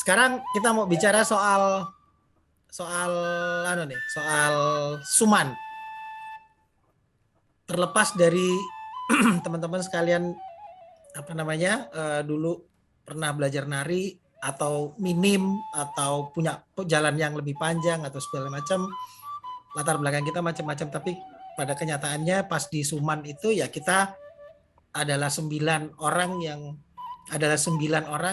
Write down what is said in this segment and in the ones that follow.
sekarang kita mau bicara soal soal soal Suman. Terlepas dari teman-teman sekalian dulu pernah belajar nari atau minim atau punya jalan yang lebih panjang atau segala macam, latar belakang kita macam-macam, tapi pada kenyataannya pas di Suman itu ya kita adalah 9 orang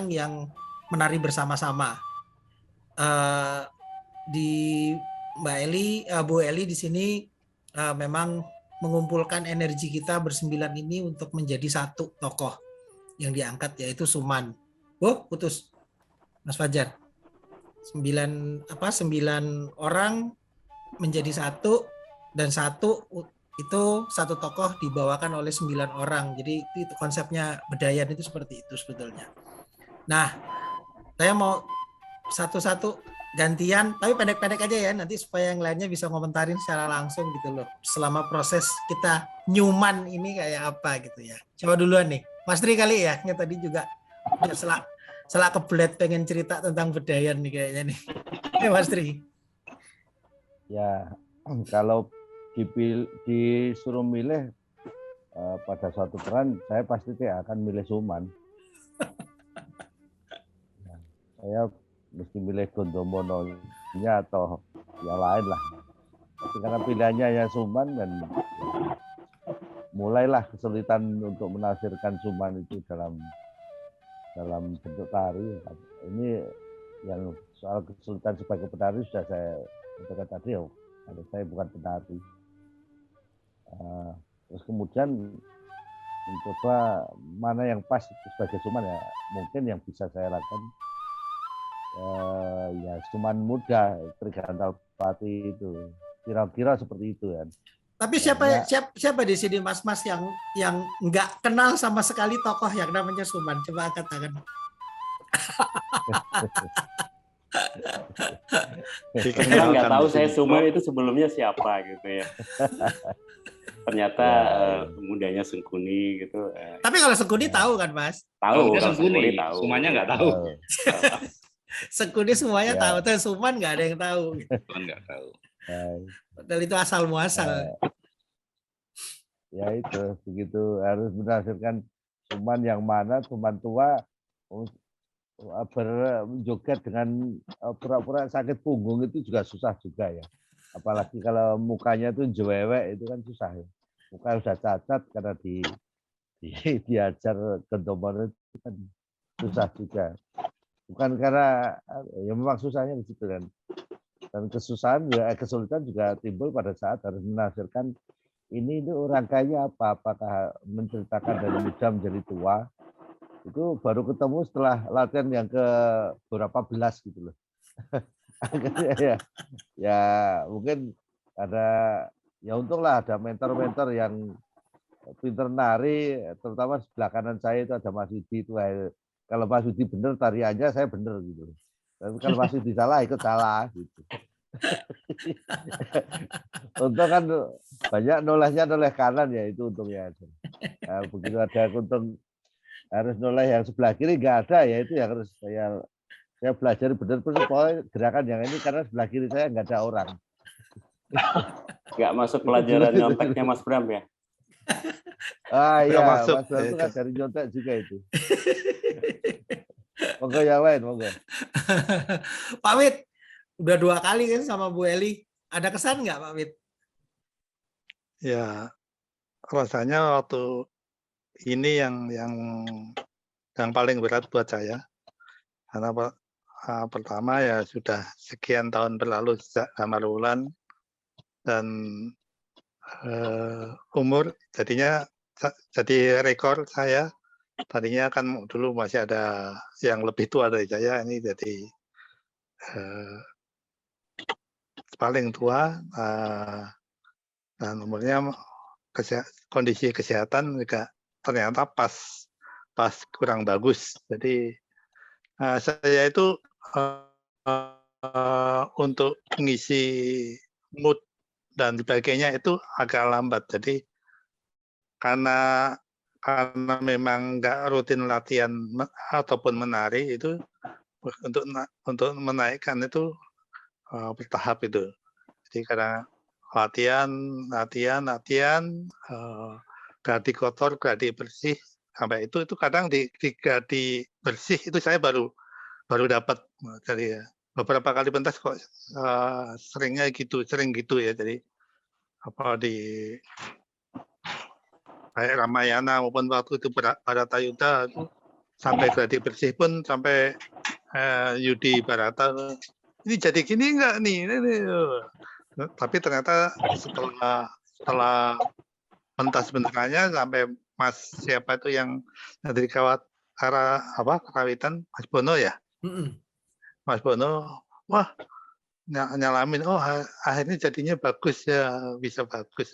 yang menari bersama-sama. Di Mbak Eli, Bu Eli di sini memang mengumpulkan energi kita bersembilan ini untuk menjadi satu tokoh yang diangkat, yaitu Suman. Putus Mas Fajar. 9 orang menjadi satu, dan satu tokoh dibawakan oleh 9 orang. Jadi itu konsepnya Bedayan itu seperti itu sebetulnya. Nah, saya mau satu-satu gantian, tapi pendek-pendek aja ya, nanti supaya yang lainnya bisa komentarin secara langsung gitu loh, selama proses kita nyuman ini kayak apa gitu ya. Coba duluan nih, Mas Tri kali ya, yang tadi juga udah selak kebelet pengen cerita tentang Bedayan nih kayaknya nih. Ya Mas Tri. Ya, kalau disuruh milih pada suatu peran, saya pasti tidak akan milih Suman. Saya mesti milih Gondomono-nya atau yang lain lah. Tapi karena pilihannya ya Suman, dan mulailah kesulitan untuk menafsirkan Suman itu dalam bentuk tari. Ini yang soal kesulitan sebagai penari sudah saya katakan tadi, kalau saya bukan penari. Terus kemudian mencoba mana yang pas sebagai Suman, ya mungkin yang bisa saya lakukan ya Suman muda Trigantal Pati itu, kira-kira seperti itu kan. Tapi siapa di sini mas-mas yang nggak kenal sama sekali tokoh yang namanya Suman? Coba angkat tangan. Karena nggak tahu saya Suman itu sebelumnya siapa gitu ya. Ternyata mudanya Sengkuni gitu. Tapi kalau Sengkuni tahu kan Mas? Tahu, Sengkuni tahu. Semuanya nggak tahu. Sengkuni semuanya tahu, tapi Suman nggak ada yang tahu. Suman nggak tahu. Padahal itu asal muasal. Ya itu, begitu harus menafsirkan Suman yang mana, Suman tua berjoget dengan pura-pura sakit punggung itu juga susah juga ya. Apalagi kalau mukanya itu jewewek, itu kan susah ya. Muka sudah cacat karena diajar Gondomono itu kan susah juga. Bukan karena ya memang susahnya di situ kan. Dan kesulitan juga timbul pada saat harus menafsirkan ini rangkainya apa, apakah menceritakan dari muda menjadi tua. Itu baru ketemu setelah latihan yang ke berapa belas gitu loh. ya mungkin ada, ya untunglah ada mentor-mentor yang pinter nari, terutama sebelah kanan saya itu ada Mas Widi. Itu kalau Mas Widi bener tariannya, saya bener gitu. Tapi kalau Mas Widi salah, ikut salah gitu. Untung kan banyak noleh kanan ya, itu untungnya. Nah, begitu ada untung harus noleh yang sebelah kiri nggak ada, ya itu yang harus saya belajar benar-benar gerakan yang ini, karena sebelah kiri saya nggak ada orang. Nggak masuk pelajaran nyonteknya Mas Bram ya? Iya, Mas Bram itu kan dari nyontek juga itu. Monggo yang lain, monggo. Pak Wid, udah 2 kali kan sama Bu Eli. Ada kesan nggak Pak Wid? Ya, rasanya waktu ini yang paling berat buat saya. Karena pertama ya sudah sekian tahun berlalu sejak Kamarulan, dan umur jadinya jadi rekor saya. Tadinya kan dulu masih ada yang lebih tua dari saya, ini jadi paling tua, dan umurnya kondisi kesehatan juga ternyata pas kurang bagus. Jadi saya itu untuk mengisi mood dan sebagainya itu agak lambat. Jadi karena memang nggak rutin latihan ataupun menari, itu untuk menaikkan itu bertahap itu. Jadi karena latihan, gladi kotor, gladi bersih, sampai itu kadang di gladi bersih itu saya baru dapat. Jadi ya beberapa kali pentas kok sering gitu ya. Jadi kayak Ramayana maupun waktu itu Baratayuda itu sampai gladi bersih pun sampai Yudi Barata, ini jadi gini enggak nih? Tapi ternyata setelah pentas benerannya sampai Mas siapa itu yang dari Karawitan, Mas Bono ya? Mas Bono, wah nyalamin, oh akhirnya jadinya bagus ya, bisa bagus.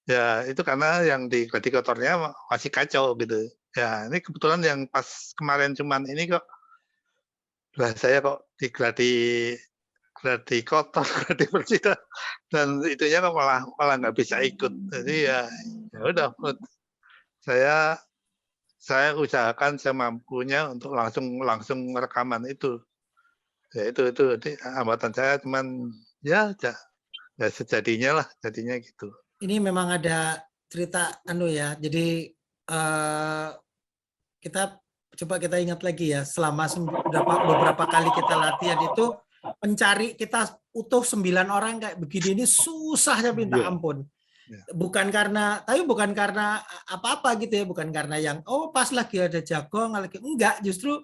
Ya itu karena yang di gladi kotornya masih kacau gitu. Ya ini kebetulan yang pas kemarin cuman ini kok, lah saya kok di gladi kotor, gladi bersih dan itunya kok malah nggak bisa ikut. Jadi ya udah, saya usahakan semampunya untuk langsung rekaman itu. Ya itu hambatan saya, cuman ya sejadinya lah, jadinya gitu. Ini memang ada cerita ya. Jadi coba kita ingat lagi ya, selama beberapa kali kita latihan itu mencari kita utuh 9 orang kayak begini ini susahnya minta ampun. Bukan karena apa-apa gitu ya, bukan karena yang pas lagi ada jago enggak, justru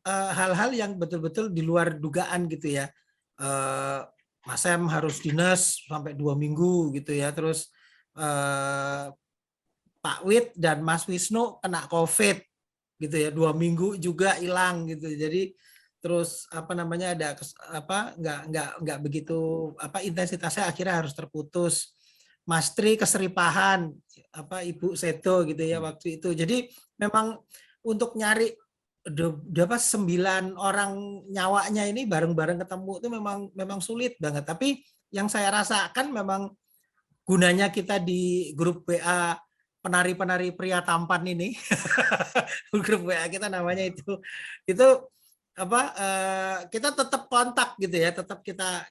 hal-hal yang betul-betul di luar dugaan gitu ya. Mas Sam harus dinas sampai 2 minggu gitu ya, terus Pak Wit dan Mas Wisnu kena COVID gitu ya, 2 minggu juga hilang gitu. Jadi terus ada nggak begitu intensitasnya, akhirnya harus terputus. Mas Tri keseripahan, Ibu Seto gitu ya waktu itu. Jadi memang untuk nyari 9 orang nyawanya ini bareng-bareng ketemu itu memang sulit banget. Tapi yang saya rasakan memang gunanya kita di grup WA penari-penari pria tampan ini, grup WA kita namanya itu kita tetap kontak gitu ya, tetap kita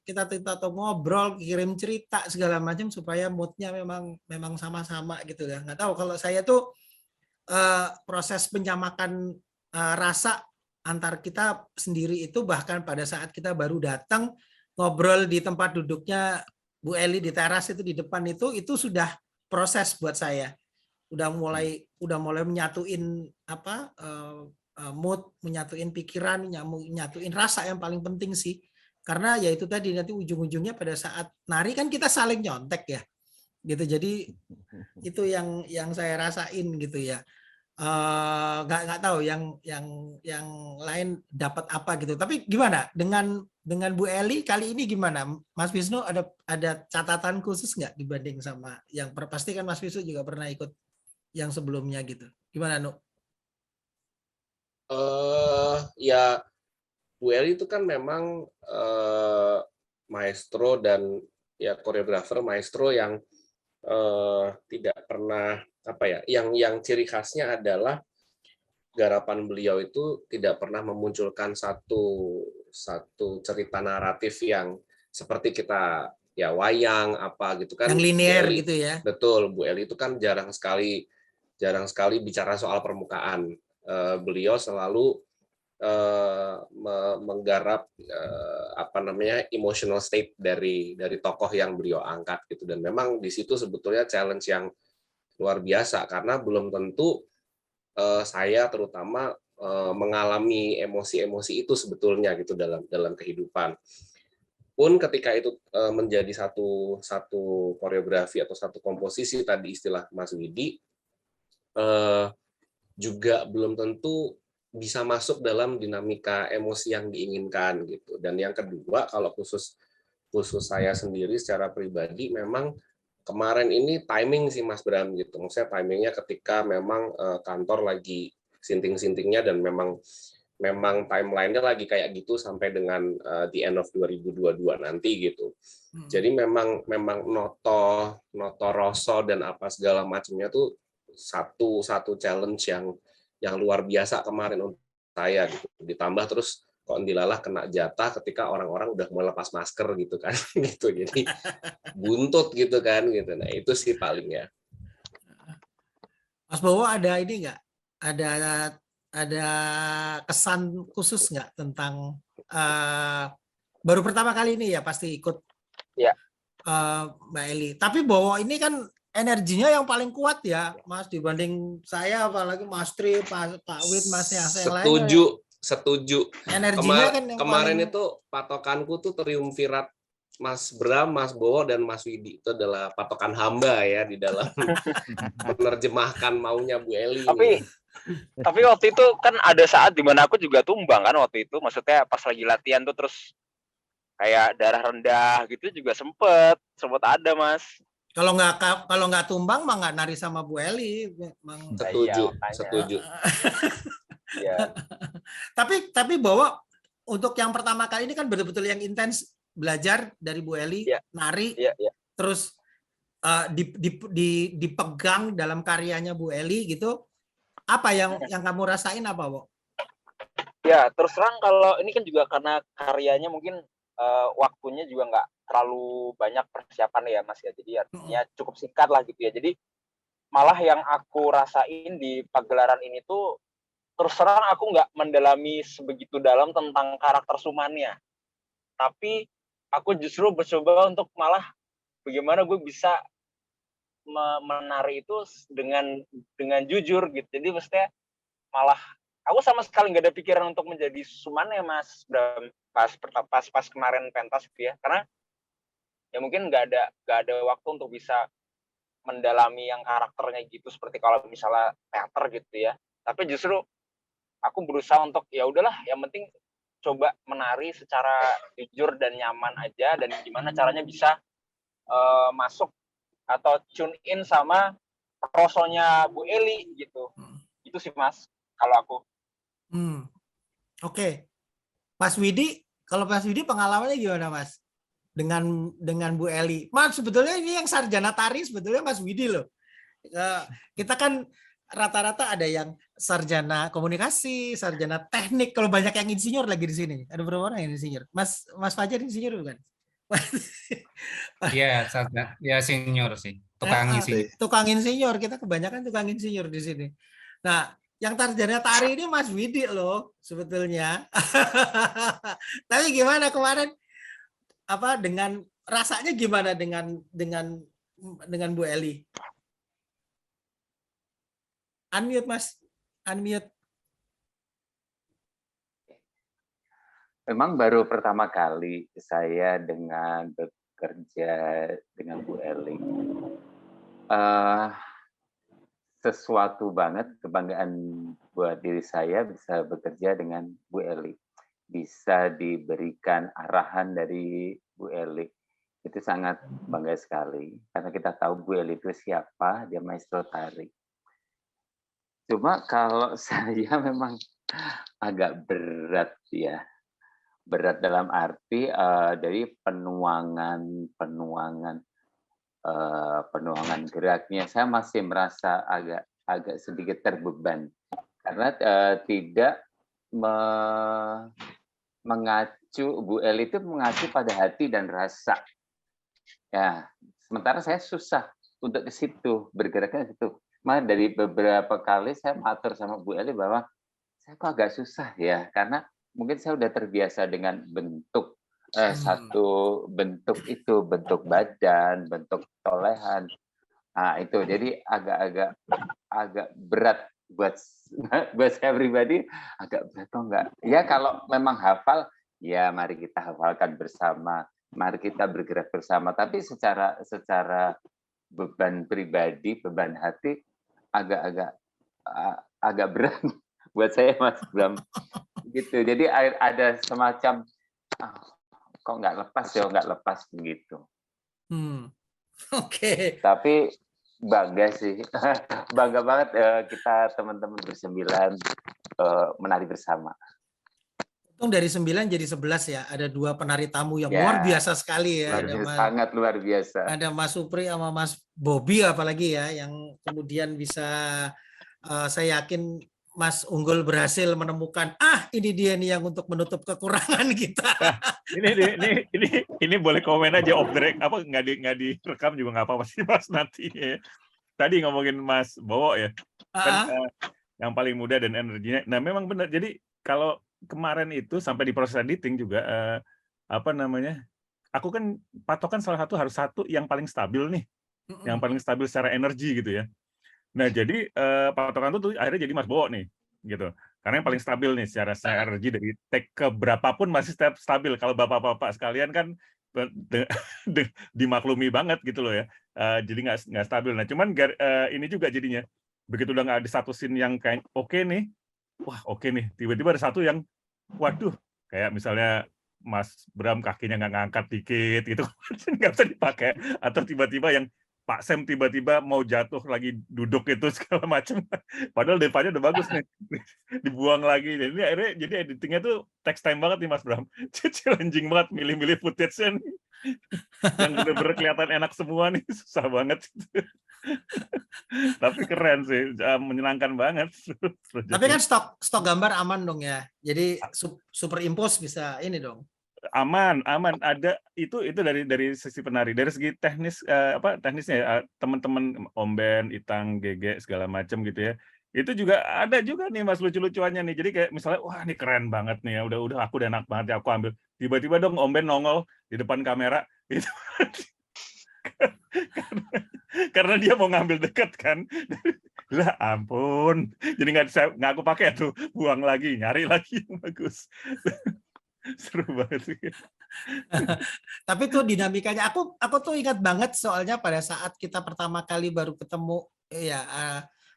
ngobrol, kirim cerita segala macam supaya moodnya memang sama-sama gitu ya. Nggak tahu kalau saya tuh proses penyamakan rasa antar kita sendiri itu bahkan pada saat kita baru datang ngobrol di tempat duduknya Bu Eli di teras itu di depan itu sudah proses buat saya. Udah mulai menyatuin mood, menyatuin pikiran, menyatuin rasa yang paling penting sih. Karena ya itu tadi, nanti ujung-ujungnya pada saat nari kan kita saling nyontek ya. Gitu. Jadi itu yang saya rasain gitu ya. Nggak tahu yang lain dapat apa gitu. Tapi gimana dengan Bu Eli kali ini gimana? Mas Wisnu ada catatan khusus nggak dibanding sama yang pasti kan Mas Wisnu juga pernah ikut yang sebelumnya gitu. Gimana, Nu? Ya Bu Eli itu kan memang maestro dan ya koreografer maestro yang tidak pernah yang ciri khasnya adalah garapan beliau itu tidak pernah memunculkan satu cerita naratif yang seperti kita ya wayang gitu kan, yang linear gitu ya. Betul, Bu Eli itu kan jarang sekali bicara soal permukaan. Beliau selalu menggarap emotional state dari tokoh yang beliau angkat gitu, dan memang di situ sebetulnya challenge yang luar biasa karena belum tentu saya terutama mengalami emosi-emosi itu sebetulnya gitu dalam kehidupan. Pun ketika itu menjadi satu koreografi atau satu komposisi tadi istilah Mas Widi, juga belum tentu bisa masuk dalam dinamika emosi yang diinginkan gitu. Dan yang kedua, kalau khusus saya sendiri secara pribadi, memang kemarin ini timing sih Mas Bram gitu. Maksudnya timingnya ketika memang kantor lagi sinting-sintingnya dan memang timeline-nya lagi kayak gitu sampai dengan the end of 2022 nanti gitu. Jadi memang noto rosso dan apa segala macamnya tuh satu challenge yang luar biasa kemarin saya gitu. Ditambah terus kok ndilalah kena jatah ketika orang-orang udah mau lepas masker gitu kan gitu. Jadi buntut gitu kan gitu. Nah, itu sih paling ya. Mas Bowo ada ini nggak? Ada kesan khusus nggak tentang baru pertama kali ini ya pasti ikut ya. Mbak Eli. Tapi Bowo ini kan energinya yang paling kuat ya, Mas, dibanding saya, apalagi Mas Tri, Pak Wid, Mas Yasa yang lainnya. Setuju. Energinya kan yang kemarin paling... itu patokanku tuh triumvirat Mas Bram, Mas Bowo, dan Mas Widi. Itu adalah patokan hamba ya di dalam menerjemahkan maunya Bu Eli. Tapi waktu itu kan ada saat dimana aku juga tumbang kan waktu itu. Maksudnya pas lagi latihan tuh terus kayak darah rendah gitu juga sempet ada, Mas. Kalau nggak tumbang mah nggak nari sama Bu Eli. Setuju. Ya. Tapi bahwa untuk yang pertama kali ini kan betul-betul yang intens belajar dari Bu Eli, nari, terus dipegang dalam karyanya Bu Eli gitu. Apa yang kamu rasain apa, Bo? Ya, terus terang kalau ini kan juga karena karyanya mungkin waktunya juga nggak terlalu banyak persiapan ya, Mas ya. Jadi artinya cukup singkat lah gitu ya. Jadi malah yang aku rasain di pagelaran ini tuh terus terang aku nggak mendalami sebegitu dalam tentang karakter Sumannya. Tapi aku justru mencoba untuk malah bagaimana gue bisa menari itu dengan jujur gitu. Jadi maksudnya malah aku sama sekali nggak ada pikiran untuk menjadi Sumannya, Mas Bram, pas kemarin pentas gitu ya. Karena ya mungkin nggak ada waktu untuk bisa mendalami yang karakternya gitu seperti kalau misalnya teater gitu ya. Tapi justru aku berusaha untuk ya udahlah, yang penting coba menari secara jujur dan nyaman aja, dan gimana caranya bisa masuk atau tune in sama rosonya Bu Eli gitu. Itu sih, Mas, kalau aku. Oke. Mas Widi, kalau Mas Widi pengalamannya gimana, Mas? Dengan Bu Eli. Mas, sebetulnya ini yang sarjana tari sebetulnya Mas Widi loh. Kita kan rata-rata ada yang sarjana komunikasi, sarjana teknik. Kalau banyak yang insinyur lagi di sini. Ada berapa orang yang insinyur? Mas Fajar insinyur bukan? Iya, ya senior sih. Tukang insinyur. Kita kebanyakan tukang insinyur di sini. Nah, yang sarjana tari ini Mas Widi loh sebetulnya. Tapi gimana kemarin? Apa dengan rasanya gimana dengan Bu Eli? Unmute, Mas. Unmute. Memang baru pertama kali saya dengan bekerja dengan Bu Eli. Sesuatu banget, kebanggaan buat diri saya bisa bekerja dengan Bu Eli. Bisa diberikan arahan dari Bu Eli. Itu sangat bangga sekali. Karena kita tahu Bu Eli itu siapa, dia maestro tari. Cuma kalau saya memang agak berat ya. Berat dalam arti dari penuangan geraknya saya masih merasa agak sedikit terbeban karena tidak mengacu, Bu Eli itu mengacu pada hati dan rasa. Ya, sementara saya susah untuk ke situ, bergeraknya ke situ. Malah dari beberapa kali saya matur sama Bu Eli bahwa saya kok agak susah ya, karena mungkin saya udah terbiasa dengan bentuk satu bentuk itu, bentuk badan, bentuk tolehan. Nah, itu jadi agak berat buat saya pribadi, agak berat kok enggak. Ya kalau memang hafal, ya mari kita hafalkan bersama, mari kita bergerak bersama. Tapi secara beban pribadi, beban hati agak berat buat saya, Mas Bram. Gitu. Jadi ada semacam kok nggak lepas begitu. Oke. Tapi bangga sih, bangga banget kita teman-teman bersembilan menari bersama. Untung dari 9 jadi 11 ya. Ada 2 penari tamu yang luar biasa sekali ya. Sangat luar biasa. Ada Mas Supri sama Mas Bobby apalagi ya, yang kemudian bisa saya yakin Mas Unggul berhasil menemukan ini dia nih yang untuk menutup kekurangan kita. Ini boleh komen aja off the record, apa nggak direkam juga nggak apa-apa sih Mas nanti ya. Tadi ngomongin Mas Bowo ya, kan yang paling muda dan energinya. Nah memang benar. Jadi kalau kemarin itu sampai di proses editing juga apa namanya? Aku kan patokan salah satu harus satu yang paling stabil nih, yang paling stabil secara energi gitu ya. Nah, jadi patokan itu tuh akhirnya jadi Mas Bowo nih, gitu. Karena yang paling stabil nih secara energi dari take ke berapapun masih stabil. Kalau bapak-bapak sekalian kan dimaklumi banget gitu loh ya. Jadi nggak stabil. Nah, cuman ini juga jadinya begitu udah nggak ada satu scene yang kayak oke nih, wah oke nih. Tiba-tiba ada satu yang, waduh, kayak misalnya Mas Bram kakinya nggak ngangkat dikit gitu, nggak bisa dipakai. Atau tiba-tiba yang Pak Sam tiba-tiba mau jatuh lagi duduk itu segala macam, padahal depannya udah bagus nih, dibuang lagi. Jadi akhirnya jadi editingnya tuh text time banget nih Mas Bram, challenging banget milih-milih footage-nya nih. Yang bener-bener kelihatan enak semua nih, susah banget. Tapi keren sih, menyenangkan banget. Tapi kan stok gambar aman dong ya, jadi superimpose bisa ini dong. Aman ada itu dari sisi penari, dari segi teknis teknisnya ya, teman-teman Om Ben, Itang, Gege segala macam gitu ya, itu juga ada juga nih Mas lucu-lucuannya nih. Jadi kayak misalnya wah ini keren banget nih ya, udah aku udah enak banget ya aku ambil, tiba-tiba dong Om Ben nongol di depan kamera itu karena dia mau ngambil dekat kan. Lah ampun, jadi nggak aku pakai tuh, buang lagi, nyari lagi yang bagus. Seru banget sih. Tapi tuh dinamikanya aku tuh ingat banget soalnya pada saat kita pertama kali baru ketemu ya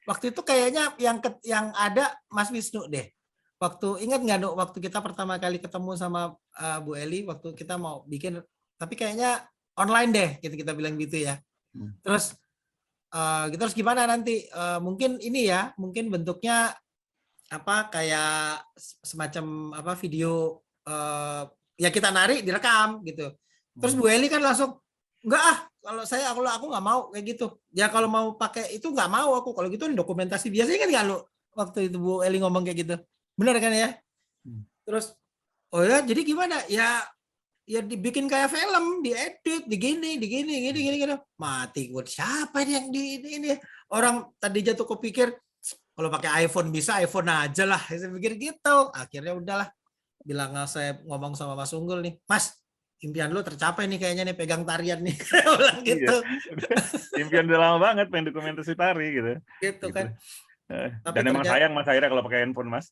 waktu itu kayaknya yang ada Mas Wisnu deh. Waktu ingat nggak Nuk, waktu kita pertama kali ketemu sama Bu Eli waktu kita mau bikin, tapi kayaknya online deh kita bilang gitu ya. Terus kita harus gimana nanti mungkin ini ya, mungkin bentuknya apa kayak semacam apa video ya kita nari direkam gitu. Terus Bu Eli kan langsung enggak kalau aku nggak mau kayak gitu. Ya kalau mau pakai itu nggak mau aku, kalau gitu dokumentasi. Biasanya kan nggak lo waktu itu Bu Eli ngomong kayak gitu. Benar kan ya? Terus oh ya jadi gimana? Ya dibikin kayak film, diedit, digini. Mati gue, siapa yang ini? Orang tadi jatuh kepikir kalau pakai iPhone bisa iPhone aja lah. Saya pikir gitu. Akhirnya udahlah. Bilang saya ngomong sama Mas Unggul nih, Mas, impian lu tercapai nih kayaknya nih pegang tarian nih. Bilang gitu. Iya. Impian udah lama banget pengen dokumentasi tari gitu. Gitu kan. Dan emang sayang Mas akhirnya kalau pakai handphone Mas.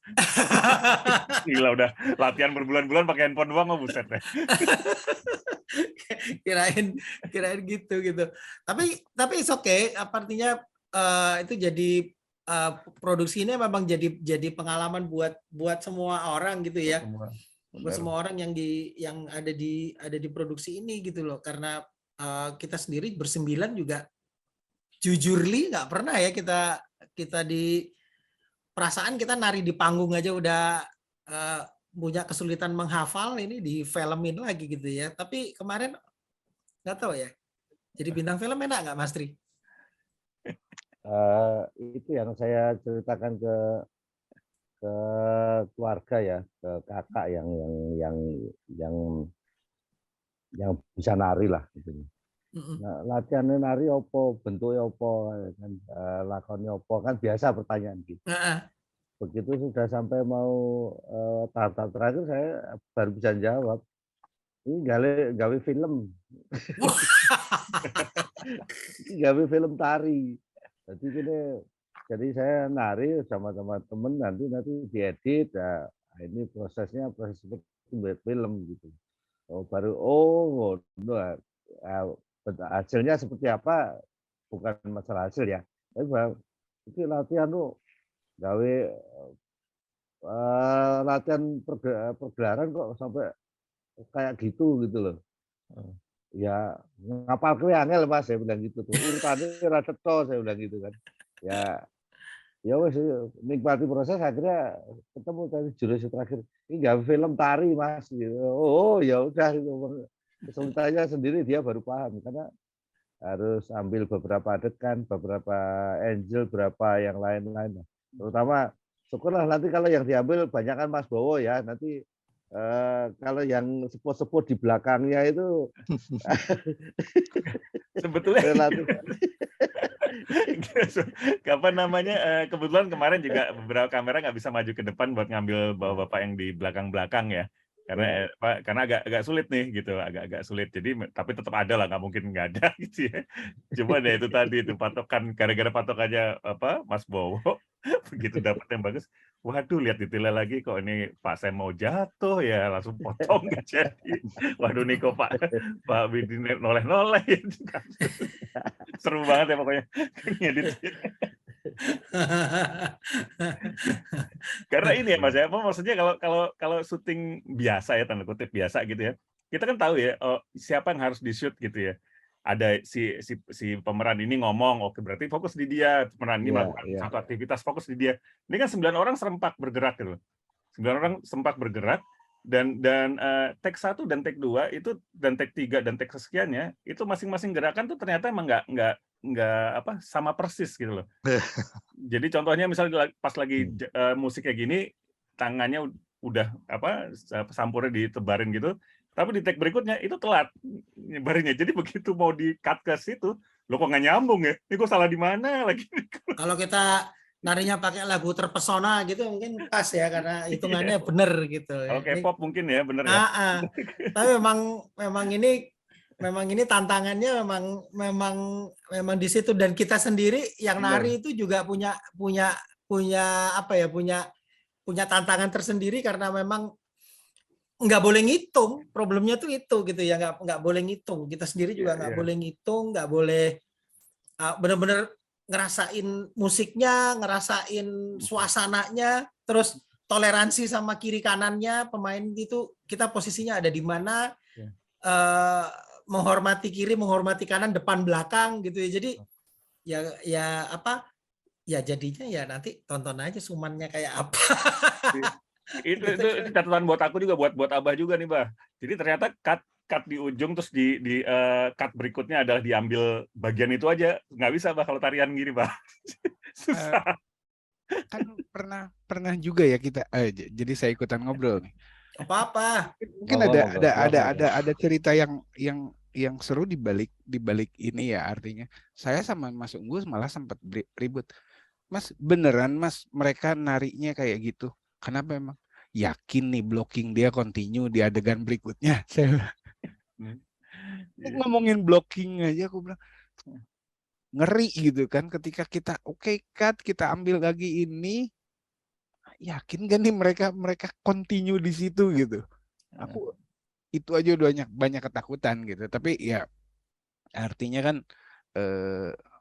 Gila udah latihan berbulan-bulan pakai handphone doang, buset deh. kirain gitu. Tapi it's okay, artinya itu jadi produksi ini memang jadi pengalaman buat semua orang gitu ya. Buat semua orang yang ada di produksi ini gitu loh, karena kita sendiri bersembilan juga jujurly nggak pernah ya kita di perasaan kita nari di panggung aja udah punya kesulitan menghafal, ini di filmin lagi gitu ya. Tapi kemarin nggak tahu ya, jadi bintang film enak nggak Mas Tri? Itu yang saya ceritakan ke keluarga ya, ke kakak yang bisa nari lah gitu. Nah, latihannya nari opo, bentuknya opo, kan lakonnya opo, kan biasa pertanyaan gitu. Begitu sudah sampai mau tahap-tahap terakhir saya baru bisa jawab. Ini gawe film. Gawe film tari. Jadi saya nari sama teman nanti diedit. Nah, ini proses seperti film gitu. Hasilnya seperti apa bukan masalah hasil ya. Tapi itu latihan tuh gawe latihan pergelaran kok sampai kayak gitu loh. Ya ngapal kowe angel Mas, saya bilang gitu tuh. Urutane ora cetha, saya bilang gitu kan. Ya wes nikmati proses, akhirnya ketemu tadi jurus terakhir. Ini nggak film tari Mas gitu. Oh ya udah gitu. Kesulitannya sendiri dia baru paham karena harus ambil beberapa adegan, beberapa angel, berapa yang lain-lain. Terutama syukurlah nanti kalau yang diambil banyak kan Mas Bowo ya. Nanti kalau yang sepuh-sepuh di belakangnya itu Sebetulnya relatif. apa namanya, kebetulan kemarin juga beberapa kamera nggak bisa maju ke depan buat ngambil bapak-bapak yang di belakang-belakang ya. Karena karena agak sulit nih gitu, agak sulit. Jadi tapi tetap ada lah, nggak mungkin nggak ada gitu ya. Cuma ya itu tadi itu patokan, gara-gara patokannya apa Mas Bowo, begitu dapat yang bagus, waduh lihat detailnya lagi kok ini Pak Sam mau jatuh ya langsung potong nggak jadi. Waduh nih kok Pak Bidi noleh-noleh. Seru banget ya pokoknya ngedit. Karena ini ya Mas ya, maksudnya kalau syuting biasa ya, tanda kutip biasa gitu ya, kita kan tahu ya siapa yang harus di-shoot gitu ya. Ada si pemeran ini ngomong, oke berarti fokus di dia, pemeran ini melakukan satu aktivitas, fokus di dia. Ini kan 9 orang serempak bergerak gitu. 9 orang sempat bergerak dan take 1 dan take 2 itu dan take 3 dan take kesekiannya itu masing-masing gerakan tuh ternyata emang nggak apa sama persis gitu loh. Jadi contohnya misalnya pas lagi musik kayak gini tangannya udah apa sampurnya ditebarin gitu, tapi di take berikutnya itu telat nyebarinnya. Jadi begitu mau di cut ke situ, lo kok nggak nyambung ya? Ini kok salah di mana lagi? Kalau kita narinya pakai lagu Terpesona gitu mungkin pas ya karena hitungannya bener gitu. Kalau K-pop mungkin ya bener ya. Tapi memang ini tantangannya memang di situ, dan kita sendiri yang nari itu juga punya apa ya, punya tantangan tersendiri karena memang nggak boleh ngitung. Problemnya tuh itu gitu ya, nggak boleh ngitung. Kita sendiri juga nggak boleh ngitung, nggak boleh benar-benar ngerasain musiknya, ngerasain suasananya, terus toleransi sama kiri kanannya pemain itu, kita posisinya ada di mana, menghormati kiri, menghormati kanan, depan belakang gitu ya. Jadi ya jadinya ya nanti tonton aja Sumannya kayak apa. itu catatan buat aku juga, buat Abah juga nih, Bah. Jadi ternyata cut di ujung terus di cut berikutnya adalah diambil bagian itu aja, nggak bisa Bah kalau tarian gini, Bah. Susah. Kan pernah juga ya kita jadi saya ikutan ngobrol nih. Apa mungkin ada cerita yang seru di balik ini ya. Artinya saya sama Mas Unggul malah sempat ribut, Mas beneran Mas mereka nariknya kayak gitu, kenapa emang? Yakin nih blocking dia continue di adegan berikutnya. Saya ngomongin blocking aja aku bilang ngeri gitu kan, ketika kita cut, kita ambil lagi ini, yakin gak nih mereka continue di situ gitu. Aku itu aja udah banyak ketakutan gitu. Tapi ya artinya kan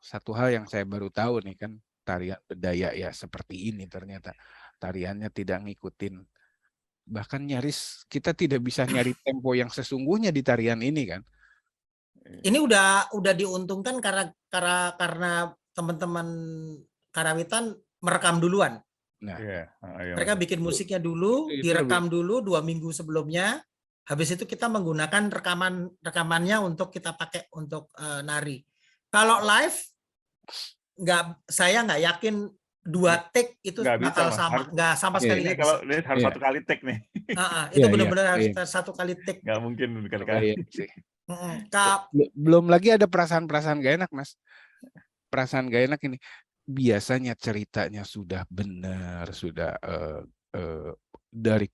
satu hal yang saya baru tahu nih kan, tarian Bedaya ya seperti ini ternyata tariannya tidak ngikutin, bahkan nyaris kita tidak bisa nyari tempo yang sesungguhnya di tarian ini kan. Ini udah diuntungkan karena teman-teman karawitan merekam duluan. Nah, mereka bikin musiknya dulu, direkam dulu 2 minggu sebelumnya. Habis itu kita menggunakan rekamannya untuk kita pakai untuk nari. Kalau live saya nggak yakin 2 take itu bakal sama, nggak sama sekali. Ini kalau harus 1 kali take nih. Itu benar-benar harus 1 kali take. Nggak mungkin berkali-kali. Belum lagi ada perasaan gak enak, Mas. Perasaan gak enak ini. Biasanya ceritanya sudah benar, sudah dari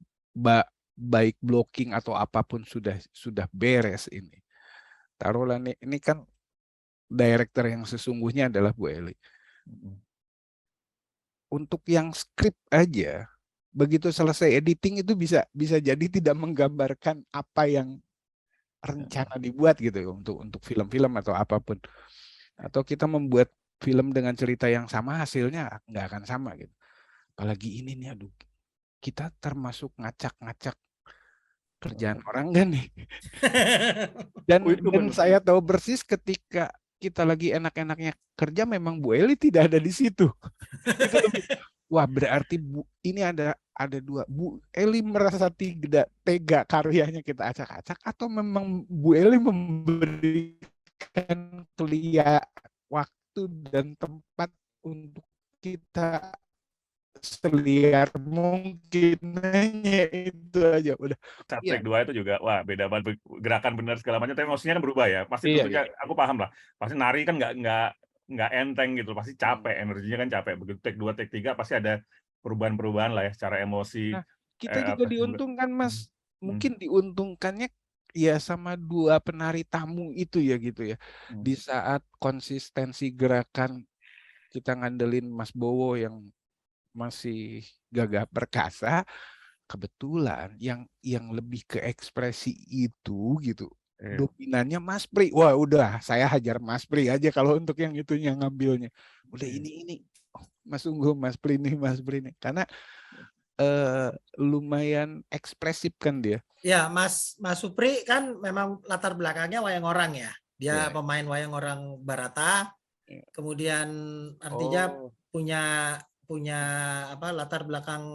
baik blocking atau apapun sudah beres ini. Taruhlah ini kan director yang sesungguhnya adalah Bu Eli. Untuk yang skrip aja, begitu selesai editing itu bisa jadi tidak menggambarkan apa yang rencana dibuat gitu untuk film-film atau apapun. Atau kita membuat film dengan cerita yang sama, hasilnya nggak akan sama gitu. Apalagi ini nih, aduh, kita termasuk ngacak-ngacak kerjaan orang kan nih. Dan saya tahu persis ketika kita lagi enak-enaknya kerja, memang Bu Eli tidak ada di situ. Itu lebih, wah berarti ini ada 2. Bu Eli merasa tidak tega karyanya kita acak-acak, atau memang Bu Eli memberikan waktu dan tempat untuk kita seliar mungkin, hanya itu aja udah. Saat Iya. take 2 itu juga wah beda banget, gerakan benar segala macam, tapi emosinya kan berubah ya. Pasti Iya, tentunya iya. aku paham lah. Pasti nari kan nggak enteng gitu, pasti capek, energinya kan capek. Begitu take 2, take 3 pasti ada perubahan-perubahan lah ya secara emosi. Nah, kita juga diuntungkan, Mas. Mungkin diuntungkannya ya sama dua penari tamu itu ya gitu ya. Di saat konsistensi gerakan kita ngandelin Mas Bowo yang masih gagah perkasa, kebetulan yang lebih ke ekspresi itu gitu. Dominannya Mas Pri. Wah, udah saya hajar Mas Pri aja kalau untuk yang itunya ngambilnya. Udah ini oh, Mas Unggul, Mas Pri nih, Mas Pri nih. Karena lumayan ekspresif kan dia. Ya, Mas Supri kan memang latar belakangnya wayang orang ya. Dia pemain wayang orang Barata. Kemudian artinya punya apa latar belakang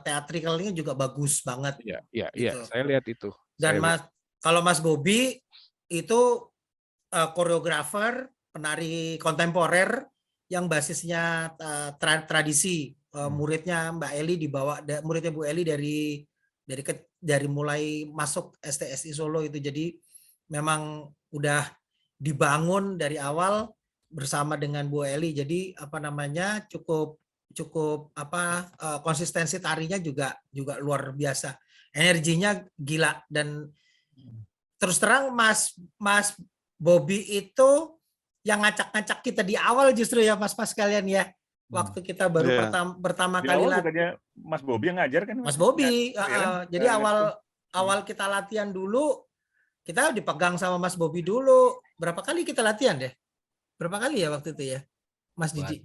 teatrikalnya juga bagus banget. Iya, gitu. Saya lihat itu. Dan kalau Mas Bobi itu koreografer, penari kontemporer yang basisnya tradisi. Muridnya Mbak Eli muridnya Bu Eli dari mulai masuk STSI Solo itu, jadi memang udah dibangun dari awal bersama dengan Bu Eli, jadi apa namanya cukup konsistensi tarinya juga luar biasa, energinya gila. Dan terus terang Mas Bobi itu yang ngacak-ngacak kita di awal justru ya Mas kalian ya. Waktu kita baru pertama kali latihan. Mas Bobi yang ngajar kan? Mas Bobi. Jadi awal kita latihan dulu, kita dipegang sama Mas Bobi dulu. Berapa kali kita latihan deh? Berapa kali ya waktu itu ya, Mas Didi?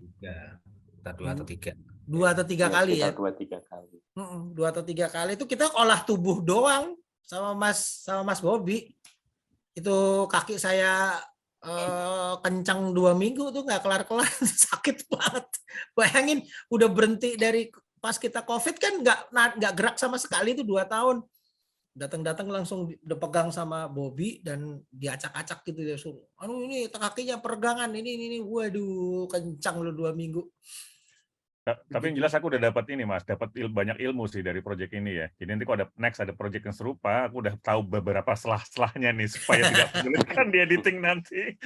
2 atau 3. 2 atau 3 kali ya? 2 3 kali. 2 atau 3 kali itu kita olah tubuh doang sama Mas Bobi. Itu kaki saya kencang 2 minggu tuh nggak kelar-kelar, sakit banget. Bayangin udah berhenti dari pas kita COVID kan nggak gerak sama sekali itu 2 tahun. Datang langsung dipegang sama Bobi dan diacak-acak gitu ya, suruh. Ini kakinya peregangan ini, waduh kencang lu 2 minggu. Tapi yang jelas aku udah dapat ini Mas, dapat banyak ilmu sih dari proyek ini ya. Jadi nanti kalau ada proyek yang serupa, aku udah tahu beberapa selah-selahnya nih supaya tidak menyulitkan di editing nanti.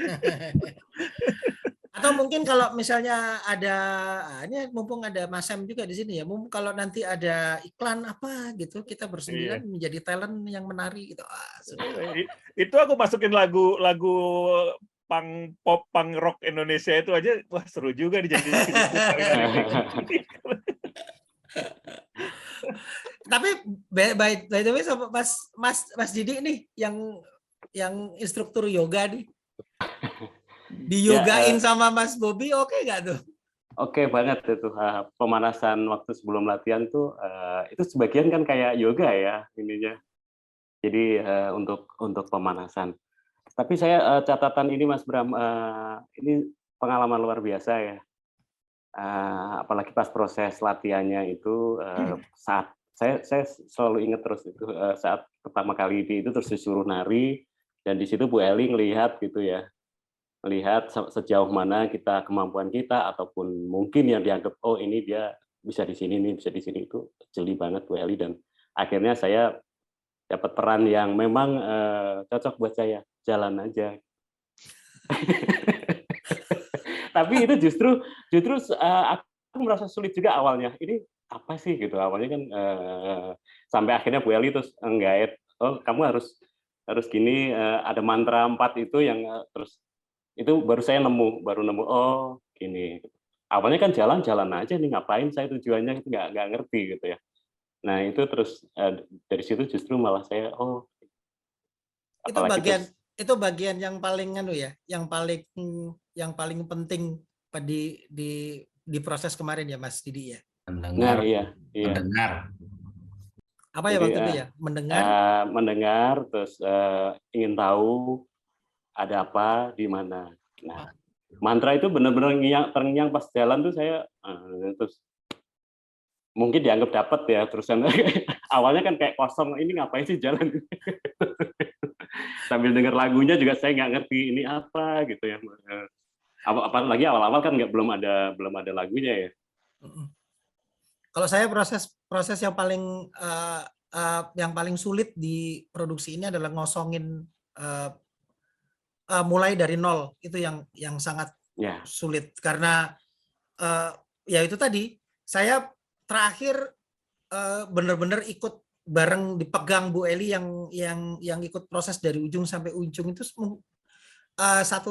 Atau mungkin kalau misalnya ada, ini mumpung ada Mas Sam juga di sini ya, mumpung kalau nanti ada iklan apa gitu, kita bersembilan menjadi talent yang menari gitu. Itu aku masukin lagu pop punk rock Indonesia itu aja, wah seru juga nih jadi. Tapi by the way sama Mas Didi nih yang instruktur yoga nih, diyogain sama Mas Bobi, oke nggak tuh? Oke banget itu. Pemanasan waktu sebelum latihan tuh itu sebagian kan kayak yoga ya ininya. Jadi untuk pemanasan. Tapi saya catatan ini Mas Bram, ini pengalaman luar biasa ya. Apalagi pas proses latihannya itu saat saya selalu ingat terus itu saat pertama kali itu terus disuruh nari, dan di situ Bu Eli ngelihat gitu ya, melihat sejauh mana kemampuan kita ataupun mungkin yang dianggap oh ini dia bisa di sini nih, bisa di sini, itu jeli banget Bu Eli, dan akhirnya saya dapat peran yang memang cocok buat saya, jalan aja. Tapi itu justru aku merasa sulit juga awalnya. Ini apa sih gitu awalnya kan, sampai akhirnya Bu Eli terus nggak, oh kamu harus gini, ada mantra 4 itu yang terus itu baru saya nemu oh gini. Awalnya kan jalan aja nih, ngapain saya tujuannya itu nggak ngerti gitu ya. Nah itu terus dari situ justru malah saya itu bagian yang paling yang paling penting di proses kemarin ya Mas Didi ya. Mendengar. Mendengar. Apa ya waktu itu ya? Mendengar terus ingin tahu ada apa di mana. Nah, mantra itu benar-benar terngiang pas jalan tuh saya terus mungkin dianggap dapat ya, terusan awalnya kan kayak kosong, ini ngapain sih jalan. Sambil dengar lagunya juga saya nggak ngerti ini apa gitu ya. Apalagi awal-awal kan belum ada lagunya ya. Kalau saya proses yang paling sulit di produksi ini adalah ngosongin mulai dari nol, itu yang sangat sulit karena ya itu tadi saya terakhir benar-benar ikut bareng, dipegang Bu Eli yang ikut proses dari ujung sampai ujung itu 1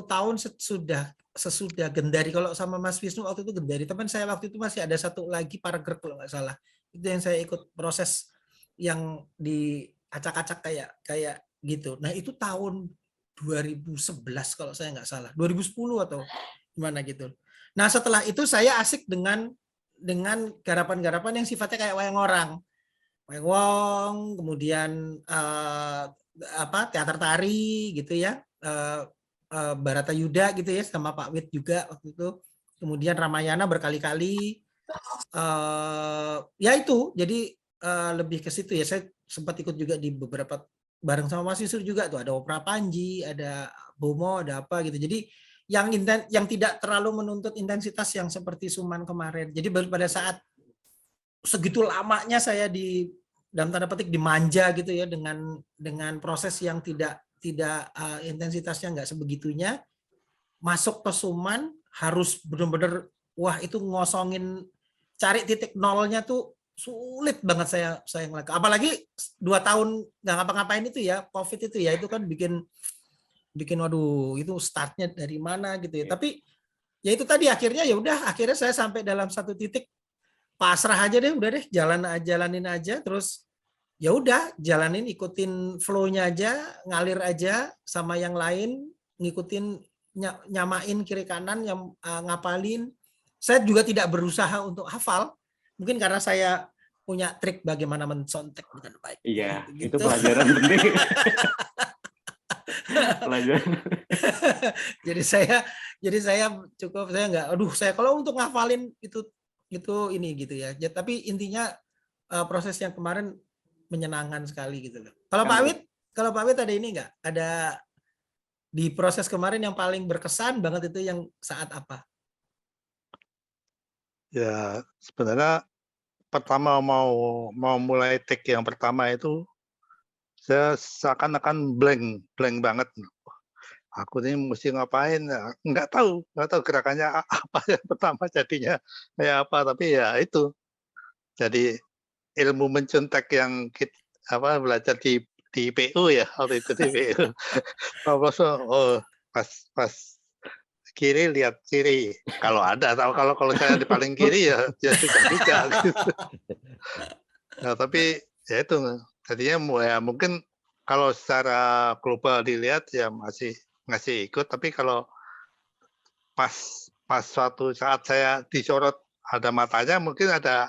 tahun sesudah Gendari. Kalau sama Mas Wisnu waktu itu Gendari, teman saya waktu itu masih ada satu lagi Paragraf kalau nggak salah, itu yang saya ikut proses yang diacak-acak kayak gitu. Nah itu tahun 2011 kalau saya nggak salah, 2010 atau gimana gitu. Nah setelah itu saya asik dengan garapan-garapan yang sifatnya kayak wayang orang, wayang wong, kemudian teater tari gitu ya, Barata Yuda gitu ya, sama Pak Wit juga waktu itu. Kemudian Ramayana berkali-kali. Ya itu, jadi lebih ke situ ya. Saya sempat ikut juga di beberapa bareng sama Mas Yusuf juga tuh, ada Opera Panji, ada Bomo, ada apa gitu. Jadi yang tidak terlalu menuntut intensitas yang seperti Suman kemarin. Jadi pada saat segitu lamanya saya dalam tanda petik dimanja gitu ya dengan proses yang tidak intensitasnya nggak sebegitunya, masuk ke Suman harus benar-benar wah itu ngosongin, cari titik nolnya tuh sulit banget saya ngelakuin. Apalagi 2 tahun nggak ngapa-ngapain itu ya, COVID itu ya, itu kan bikin waduh itu startnya dari mana gitu ya. Tapi ya itu tadi akhirnya saya sampai dalam satu titik pasrah aja deh, udah deh jalanin aja, terus ya udah jalanin, ikutin flow-nya aja, ngalir aja sama yang lain, ngikutin, nyamain kiri kanan, yang ngapalin. Saya juga tidak berusaha untuk hafal, mungkin karena saya punya trik bagaimana mensontek dengan baik. Iya, gitu. itu pelajaran penting. Pelajaran. jadi saya cukup, saya nggak, saya kalau untuk ngafalin itu ini gitu ya. Tapi intinya proses yang kemarin menyenangkan sekali gitu loh. Kalau Pak Wit ada ini nggak? Ada di proses kemarin yang paling berkesan banget itu yang saat apa? Ya sebenarnya pertama mau mulai take yang pertama itu saya seakan-akan blank banget. Aku ini mesti ngapain? Nggak tahu gerakannya apa yang pertama jadinya kayak apa. Tapi ya itu jadi ilmu mencontek yang kita belajar di PU ya, waktu itu di PU. Pas kiri lihat kiri, kalau ada, atau kalau saya di paling kiri ya sudah tidak gitu. Nah, tapi ya itu tadinya ya mungkin kalau secara global dilihat ya masih ikut, tapi kalau pas suatu saat saya disorot ada matanya, mungkin ada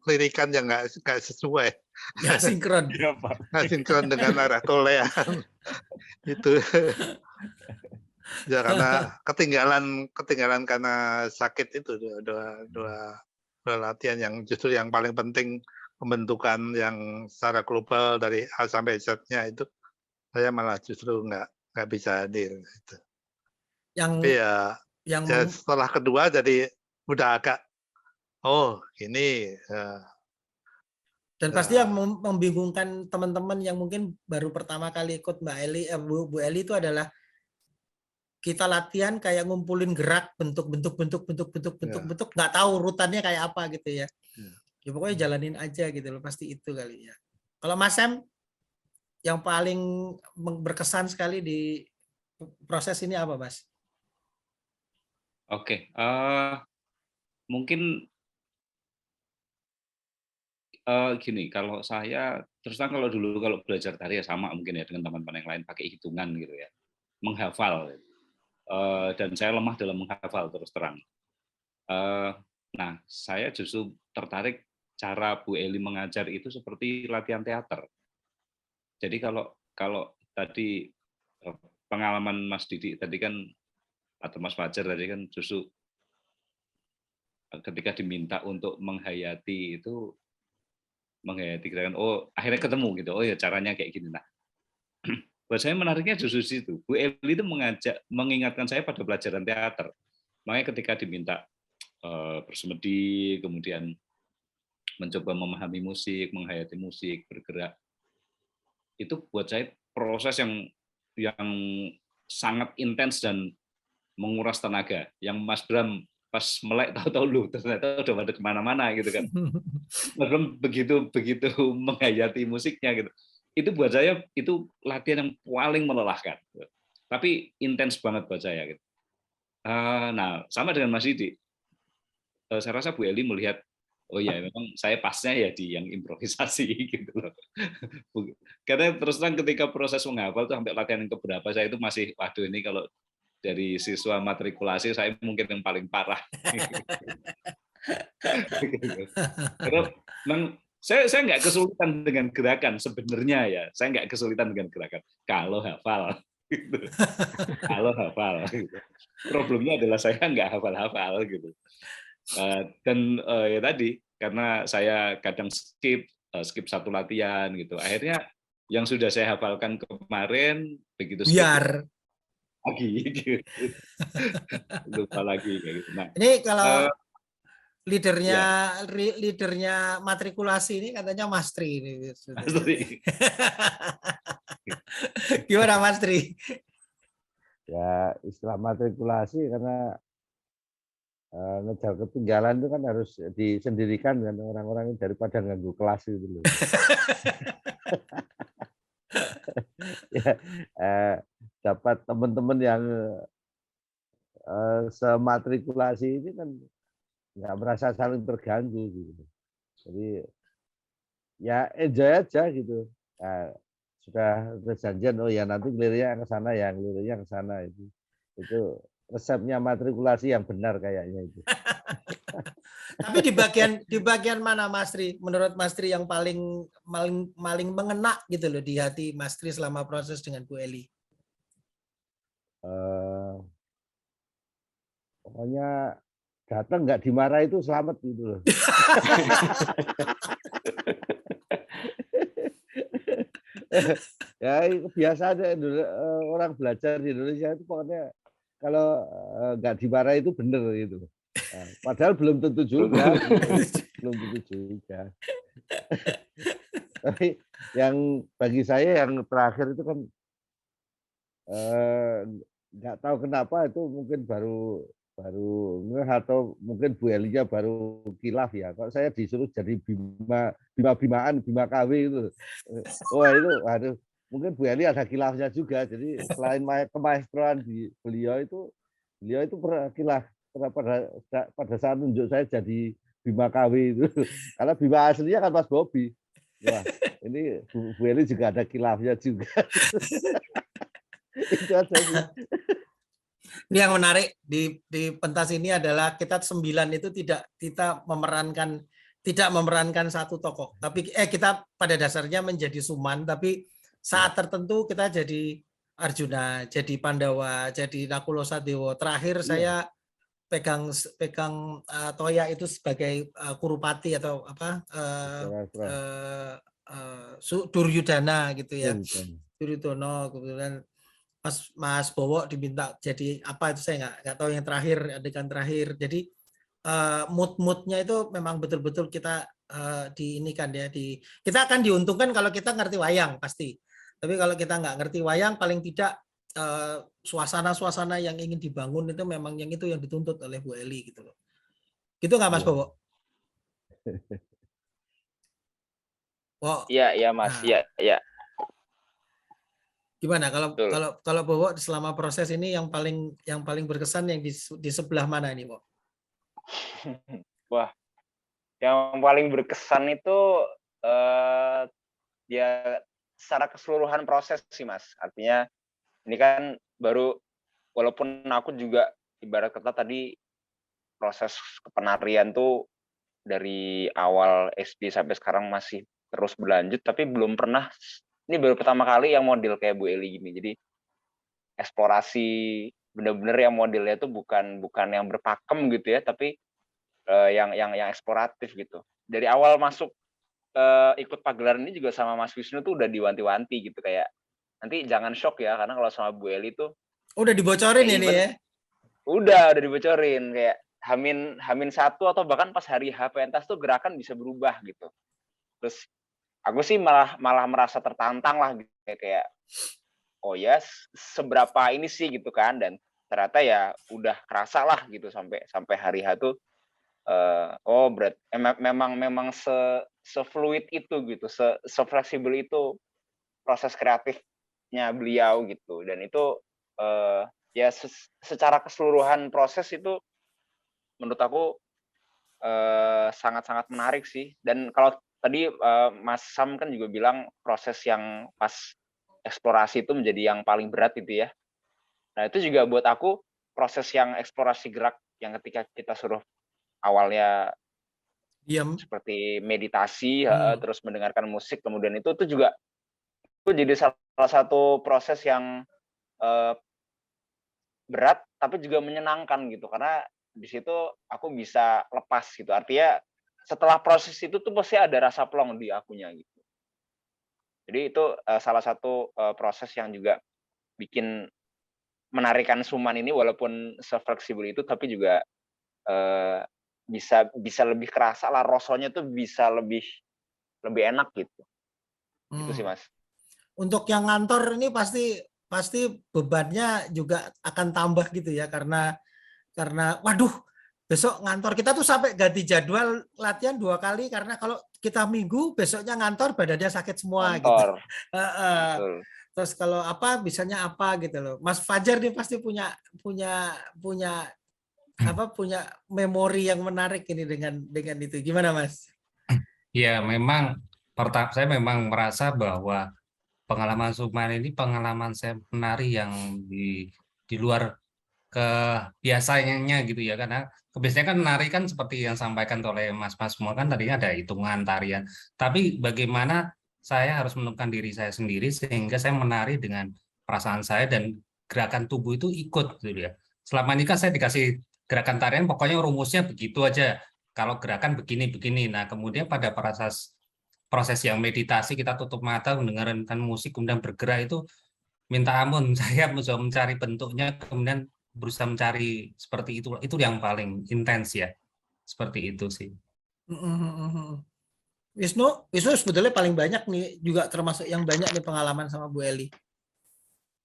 lirikan yang nggak sesuai. Nggak sinkron. Nggak sinkron dengan arah tolean. Itu. Ya karena ketinggalan karena sakit itu dua latihan yang justru yang paling penting, pembentukan yang secara global dari A sampai Z-nya itu saya malah justru nggak bisa hadir. Gitu. Tapi ya setelah kedua jadi udah agak gini. Dan pasti yang membingungkan teman-teman yang mungkin baru pertama kali ikut Bu Eli itu adalah kita latihan kayak ngumpulin gerak, bentuk, nggak tahu urutannya kayak apa gitu ya. Ya pokoknya jalanin aja gitu loh, pasti itu kali ya. Kalau Mas Sam, yang paling berkesan sekali di proses ini apa, Mas? Oke, mungkin gini, kalau saya terus terang kalau dulu belajar tari ya sama mungkin ya dengan teman-teman yang lain pakai hitungan gitu ya, menghafal. Dan saya lemah dalam menghafal terus terang. Nah, saya justru tertarik cara Bu Eli mengajar itu seperti latihan teater. Jadi kalau tadi pengalaman Mas Didi tadi kan atau Mas Fajar tadi kan justru ketika diminta untuk menghayati gerakan, akhirnya ketemu gitu, ya caranya kayak gini. Nah, buat saya menariknya justru situ. Bu Eli itu mengingatkan saya pada pelajaran teater. Makanya ketika diminta bersemedi, kemudian mencoba memahami musik, menghayati musik, bergerak. Itu buat saya proses yang sangat intens dan menguras tenaga. Yang Mas Bram pas melek tahu-tahu lu ternyata udah pada kemana-mana gitu kan. Mas Bram begitu menghayati musiknya gitu. Itu buat saya itu latihan yang paling melelahkan. Tapi intens banget buat saya gitu. Nah, sama dengan Mas Didi. Saya rasa Bu Eli melihat, oh ya memang saya pasnya ya di yang improvisasi gitu loh. Karena terus terang ketika proses menghafal tuh sampai latihan yang keberapa saya itu masih, waduh ini kalau dari siswa matrikulasi saya mungkin yang paling parah. Karena memang saya nggak kesulitan dengan gerakan sebenarnya ya, saya nggak kesulitan dengan gerakan kalau hafal. Gitu. Kalau hafal. Gitu. Problemnya adalah saya nggak hafal-hafal gitu. Dan ya tadi karena saya kadang skip satu latihan gitu. Akhirnya yang sudah saya hafalkan kemarin begitu skip lagi gitu. Lupa lagi kayak gitu. Nah, ini kalau leadernya matrikulasi ini katanya Mas Tri ini. Mas Tri. Gimana Mas Tri? Ya istilah matrikulasi karena ngejar ketinggalan itu kan harus disendirikan kan orang-orang daripada nganggu kelas itu loh. Ya, dapat teman-teman yang sematrikulasi ini kan nggak merasa saling terganggu gitu. Jadi ya enjoy aja gitu. Nah, sudah berjanjian oh ya nanti ngelirnya ke sana ya, ngelirnya ke sana itu resepnya matrikulasi yang benar kayaknya itu. Tapi di bagian mana Mas Tri? Menurut Mas Tri yang paling mengena gitu loh di hati Mas Tri selama proses dengan Bu Eli? Pokoknya datang nggak dimarahi itu selamat gitu loh. Ya biasa aja orang belajar di Indonesia itu pokoknya kalau nggak dimarahi itu bener gitu. Nah, padahal belum tentu juga. Tapi yang bagi saya yang terakhir itu kan nggak tahu kenapa itu mungkin baru atau mungkin Bu Elia baru kilaf ya. Kalau saya disuruh jadi bima KW itu. Wah itu aduh mungkin Bu Eli ada kilafnya juga. Jadi selain kemaestroan di beliau itu kilaf pada saat tunjuk saya jadi bima KW itu. Karena bima aslinya kan Mas Bobi. Wah, ini Bu Eli juga ada kilafnya juga. Itu aja sih. Ini yang menarik di pentas ini adalah kita 9 itu tidak memerankan satu tokoh, tapi kita pada dasarnya menjadi Suman, tapi saat tertentu kita jadi Arjuna, jadi Pandawa, jadi Nakulo Sadewo. Terakhir saya pegang Toya itu sebagai Kurupati atau apa Duryudana gitu ya, Duryodono. Kemudian Mas Bowo diminta jadi apa itu saya nggak tahu yang terakhir, adegan terakhir. Jadi mood-moodnya itu memang betul-betul kita diinikan ya, kita akan diuntungkan kalau kita ngerti wayang pasti. Tapi kalau kita nggak ngerti wayang, paling tidak suasana-suasana yang ingin dibangun itu memang yang itu yang dituntut oleh Bu Eli gitu loh. Gitu nggak Mas Bowo? Iya Mas, iya. Gimana kalau Bowo selama proses ini yang paling berkesan yang di sebelah mana ini, Bowo? Wah, yang paling berkesan itu ya secara keseluruhan proses sih Mas. Artinya ini kan baru, walaupun aku juga ibarat kata tadi proses kepenarian tuh dari awal SD sampai sekarang masih terus berlanjut, tapi belum pernah. Ini baru pertama kali yang model kayak Bu Eli gini. Jadi eksplorasi benar-benar yang modelnya itu bukan yang berpakem gitu ya, tapi yang eksploratif gitu. Dari awal masuk ikut pagelaran ini juga sama Mas Wisnu tuh udah diwanti-wanti gitu, kayak nanti jangan shock ya, karena kalau sama Bu Eli tuh udah dibocorin ini ya. Udah dibocorin kayak Hamin satu atau bahkan pas hari H pentas tuh gerakan bisa berubah gitu. Terus aku sih malah merasa tertantang lah gitu, kayak oh ya seberapa ini sih gitu kan, dan ternyata ya udah kerasa lah gitu sampai hari H tuh oh berat memang se-fluid itu gitu, se-fleksibel itu proses kreatifnya beliau gitu, dan itu ya secara keseluruhan proses itu menurut aku sangat-sangat menarik sih. Dan kalau tadi Mas Sam kan juga bilang proses yang pas eksplorasi itu menjadi yang paling berat gitu ya. Nah itu juga buat aku proses yang eksplorasi gerak yang ketika kita suruh awalnya diam seperti meditasi, terus mendengarkan musik, kemudian itu juga itu jadi salah satu proses yang berat tapi juga menyenangkan gitu, karena di situ aku bisa lepas gitu. Artinya setelah proses itu tuh pasti ada rasa plong di akunya gitu. Jadi itu salah satu proses yang juga bikin menarikan Suman ini walaupun se-fleksibel itu, tapi juga bisa lebih kerasa lah, rasanya tuh bisa lebih enak gitu. Itu sih Mas. Untuk yang ngantor ini pasti bebannya juga akan tambah gitu ya, karena waduh besok ngantor, kita tuh sampai ganti jadwal latihan 2 kali karena kalau kita minggu besoknya ngantor badannya sakit semua gitu. Terus kalau apa bisanya apa gitu loh. Mas Fajar dia pasti punya memori yang menarik ini dengan itu. Gimana Mas? Ya memang saya memang merasa bahwa pengalaman Suman ini pengalaman saya menari yang di luar kebiasaannya gitu ya, karena biasanya kan menari kan seperti yang sampaikan oleh mas-mas semua kan tadinya ada hitungan tarian, tapi bagaimana saya harus menemukan diri saya sendiri sehingga saya menari dengan perasaan saya dan gerakan tubuh itu ikut gitu ya. Selama ini kan saya dikasih gerakan tarian pokoknya rumusnya begitu aja, kalau gerakan begini. Nah kemudian pada proses yang meditasi, kita tutup mata mendengarkan musik kemudian bergerak, itu minta ampun saya mencoba mencari bentuknya kemudian berusaha mencari seperti itu yang paling intens ya, seperti itu sih. Wisnu sebetulnya paling banyak nih, juga termasuk yang banyak nih pengalaman sama Bu Eli.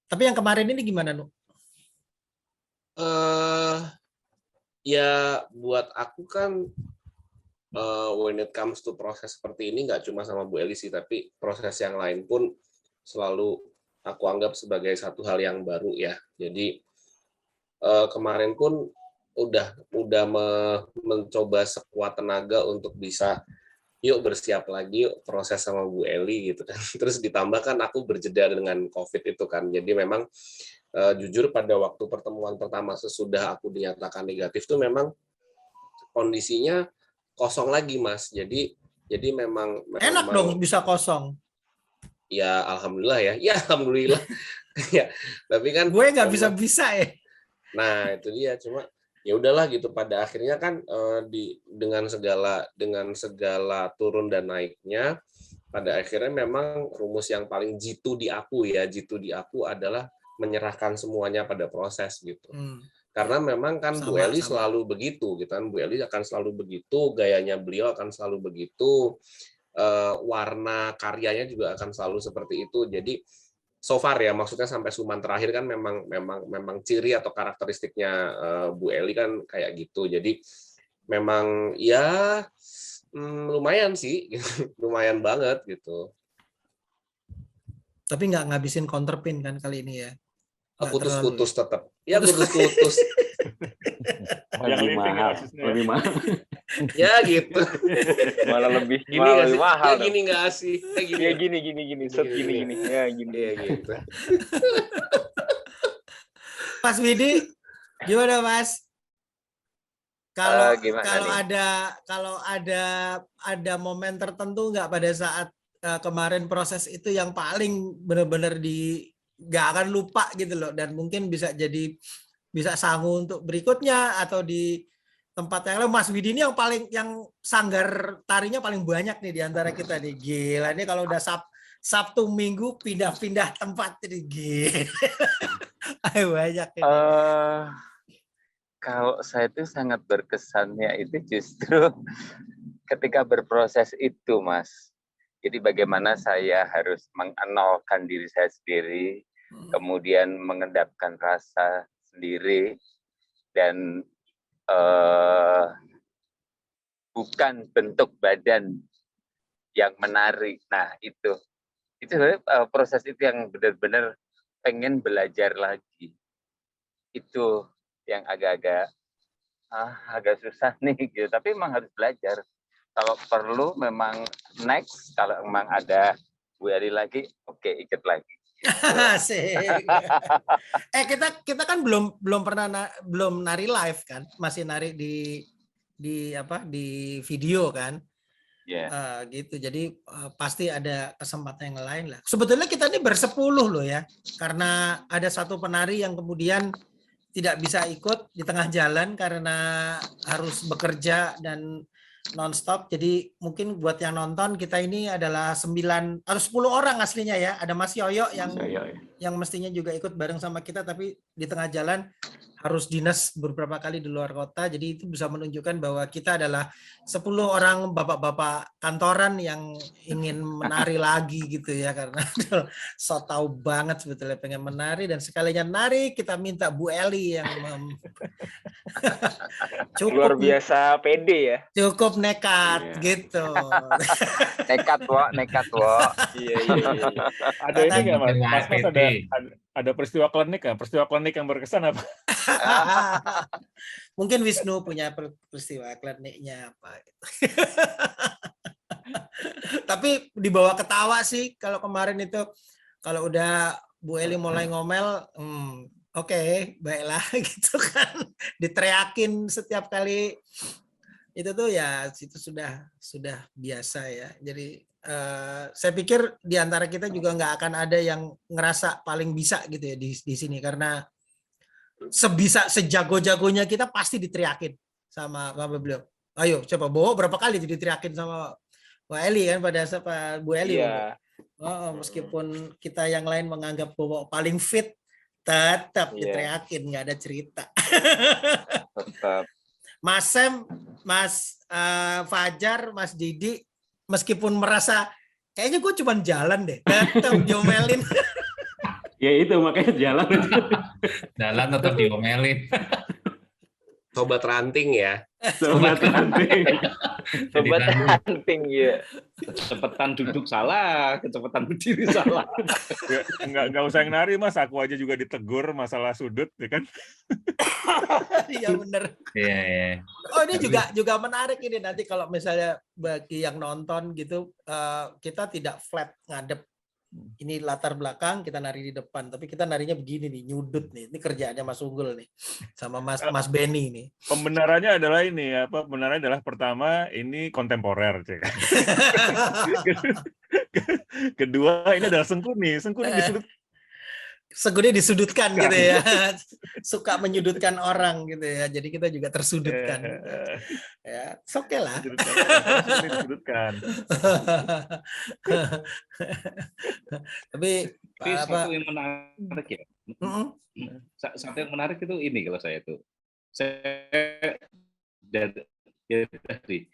Tapi yang kemarin ini gimana Nu? Ya buat aku kan when it comes to proses seperti ini nggak cuma sama Bu Eli sih, tapi proses yang lain pun selalu aku anggap sebagai satu hal yang baru ya. Jadi kemarin pun udah mencoba sekuat tenaga untuk bisa yuk bersiap lagi yuk proses sama Bu Eli gitu kan. Terus ditambah kan aku berjeda dengan COVID itu kan. Jadi memang jujur pada waktu pertemuan pertama sesudah aku dinyatakan negatif tuh memang kondisinya kosong lagi Mas. Jadi memang enak dong bisa kosong. Ya alhamdulillah ya. Ya alhamdulillah. Ya, tapi kan gue nggak bisa ya. Nah, itu dia, cuma ya udahlah gitu, pada akhirnya kan dengan segala turun dan naiknya, pada akhirnya memang rumus yang paling jitu di aku adalah menyerahkan semuanya pada proses gitu. Karena memang kan Bu Eli selalu begitu gitu kan, Bu Eli akan selalu begitu, gayanya beliau akan selalu begitu, warna karyanya juga akan selalu seperti itu. Jadi so far ya, maksudnya sampai Suman terakhir kan memang ciri atau karakteristiknya Bu Eli kan kayak gitu. Jadi memang ya lumayan sih, lumayan banget gitu. Tapi nggak ngabisin counterpin kan kali ini ya? Putus-putus tetap. Ya putus-putus. Lebih mahal. Ya gitu. Malah lebih Ya mahal. gini nggak sih? Ya gini. Set gini. Ya gini. Ya gitu. Mas Widi, gimana Mas? Kalau ada momen tertentu nggak pada saat kemarin proses itu yang paling benar-benar nggak akan lupa gitu loh, dan mungkin bisa sanggup untuk berikutnya atau di tempat yang lain. Mas Widi ini yang sanggar tarinya paling banyak nih di antara kita nih. Gila, ini kalau udah Sabtu Minggu pindah-pindah tempat jadi gila. Banyak ini. Kalau saya itu sangat berkesannya itu justru ketika berproses itu, Mas. Jadi bagaimana saya harus mengenalkan diri saya sendiri, kemudian mengendapkan rasa sendiri, dan bukan bentuk badan yang menarik. Nah, itu sebenarnya proses itu yang benar-benar pengen belajar lagi. Itu yang agak-agak agak susah nih gitu, tapi memang harus belajar. Kalau perlu memang next, kalau memang ada Bu Eli lagi, oke, ikut lagi. Asik. Kita kan belum pernah belum nari live kan, masih nari di video kan. Gitu. Jadi pasti ada kesempatan yang lain lah. Sebetulnya kita ini bersepuluh loh ya, karena ada satu penari yang kemudian tidak bisa ikut di tengah jalan karena harus bekerja dan nonstop. Jadi mungkin buat yang nonton, kita ini adalah 9 atau 10 orang aslinya ya. Ada Mas Yoyo yang mestinya juga ikut bareng sama kita, tapi di tengah jalan harus dinas beberapa kali di luar kota. Jadi itu bisa menunjukkan bahwa kita adalah 10 orang bapak-bapak kantoran yang ingin menari lagi gitu ya, karena so tahu banget sebetulnya pengen menari, dan sekalinya nari kita minta Bu Eli yang cukup luar biasa pede ya. Cukup nekat gitu. Nekat, Wak. Iya. Ada ini nggak, Mas? Ada peristiwa klinik kan? Peristiwa klinik yang berkesan apa? Mungkin Wisnu punya peristiwa kliniknya apa gitu. Tapi dibawa ketawa sih kalau kemarin itu, kalau udah Bu Eli mulai ngomel, oke, baiklah gitu kan, diteriakin setiap kali itu tuh ya, itu sudah biasa ya. Jadi saya pikir di antara kita juga nggak akan ada yang ngerasa paling bisa gitu ya di sini, karena sejago-jagonya kita pasti diteriakin sama beliau. Ayo coba Bowo berapa kali diteriakin sama Bu Eli kan, pada saat Bu Eli. Iya. Meskipun kita yang lain menganggap Bowo paling fit, tetap diteriakin, nggak ada cerita. Tetap. Mas Sam, Mas Fajar, Mas Didi, meskipun merasa kayaknya gue cuma jalan deh, tetap diomelin. Ya itu makanya jalan tetap diomelin. Sobat ranting ya. Sobat ranting. Sobat ranting ya. Kecepatan duduk salah, kecepatan berdiri salah. Nggak usah yang nari, Mas. Aku aja juga ditegur masalah sudut, ya kan? Iya benar. Iya. Oh, ini juga menarik ini, nanti kalau misalnya bagi yang nonton gitu, kita tidak flat ngadep. Ini latar belakang, kita nari di depan, tapi kita narinya begini nih, nyudut nih. Ini kerjaannya Mas Unggul nih, sama Mas Benny nih. Pembenarannya adalah ini, pembenarannya adalah pertama, ini kontemporer, cek. Kedua, ini adalah Sengkuni disudutkan gitu ya. Suka menyudutkan orang gitu ya. Jadi kita juga tersudutkan. Gitu. Ya, oke lah. Disudutkan. Tapi satu yang menarik ya. Satu yang menarik itu ini kalau saya tuh. Saya tadi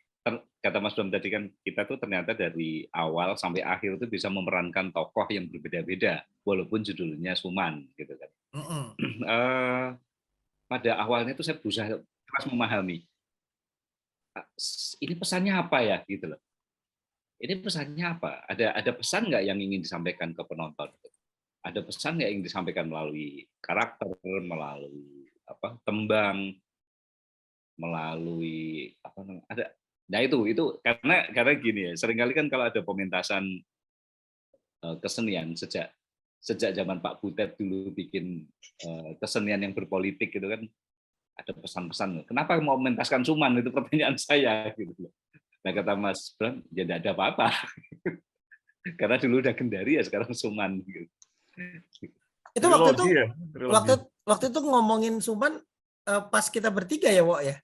kata Mas Bram tadi kan, kita tuh ternyata dari awal sampai akhir itu bisa memerankan tokoh yang berbeda-beda walaupun judulnya Suman gitu kan. Pada awalnya itu saya berusaha keras memahami ini pesannya apa ya gitu loh. Ini pesannya apa? Ada pesan nggak yang ingin disampaikan ke penonton? Ada pesan nggak yang disampaikan melalui karakter, melalui tembang, melalui ada. Nah itu karena gini ya, seringkali kan kalau ada pementasan kesenian sejak zaman Pak Butet dulu bikin kesenian yang berpolitik gitu kan, ada pesan-pesan. Kenapa mau mementaskan Suman, itu pertanyaan saya gitu. Nah kata Mas Bram, ya tidak ada apa-apa. Karena dulu udah Gendari ya, sekarang Suman gitu. Itu waktu itu ngomongin Suman pas kita bertiga ya, Wok ya.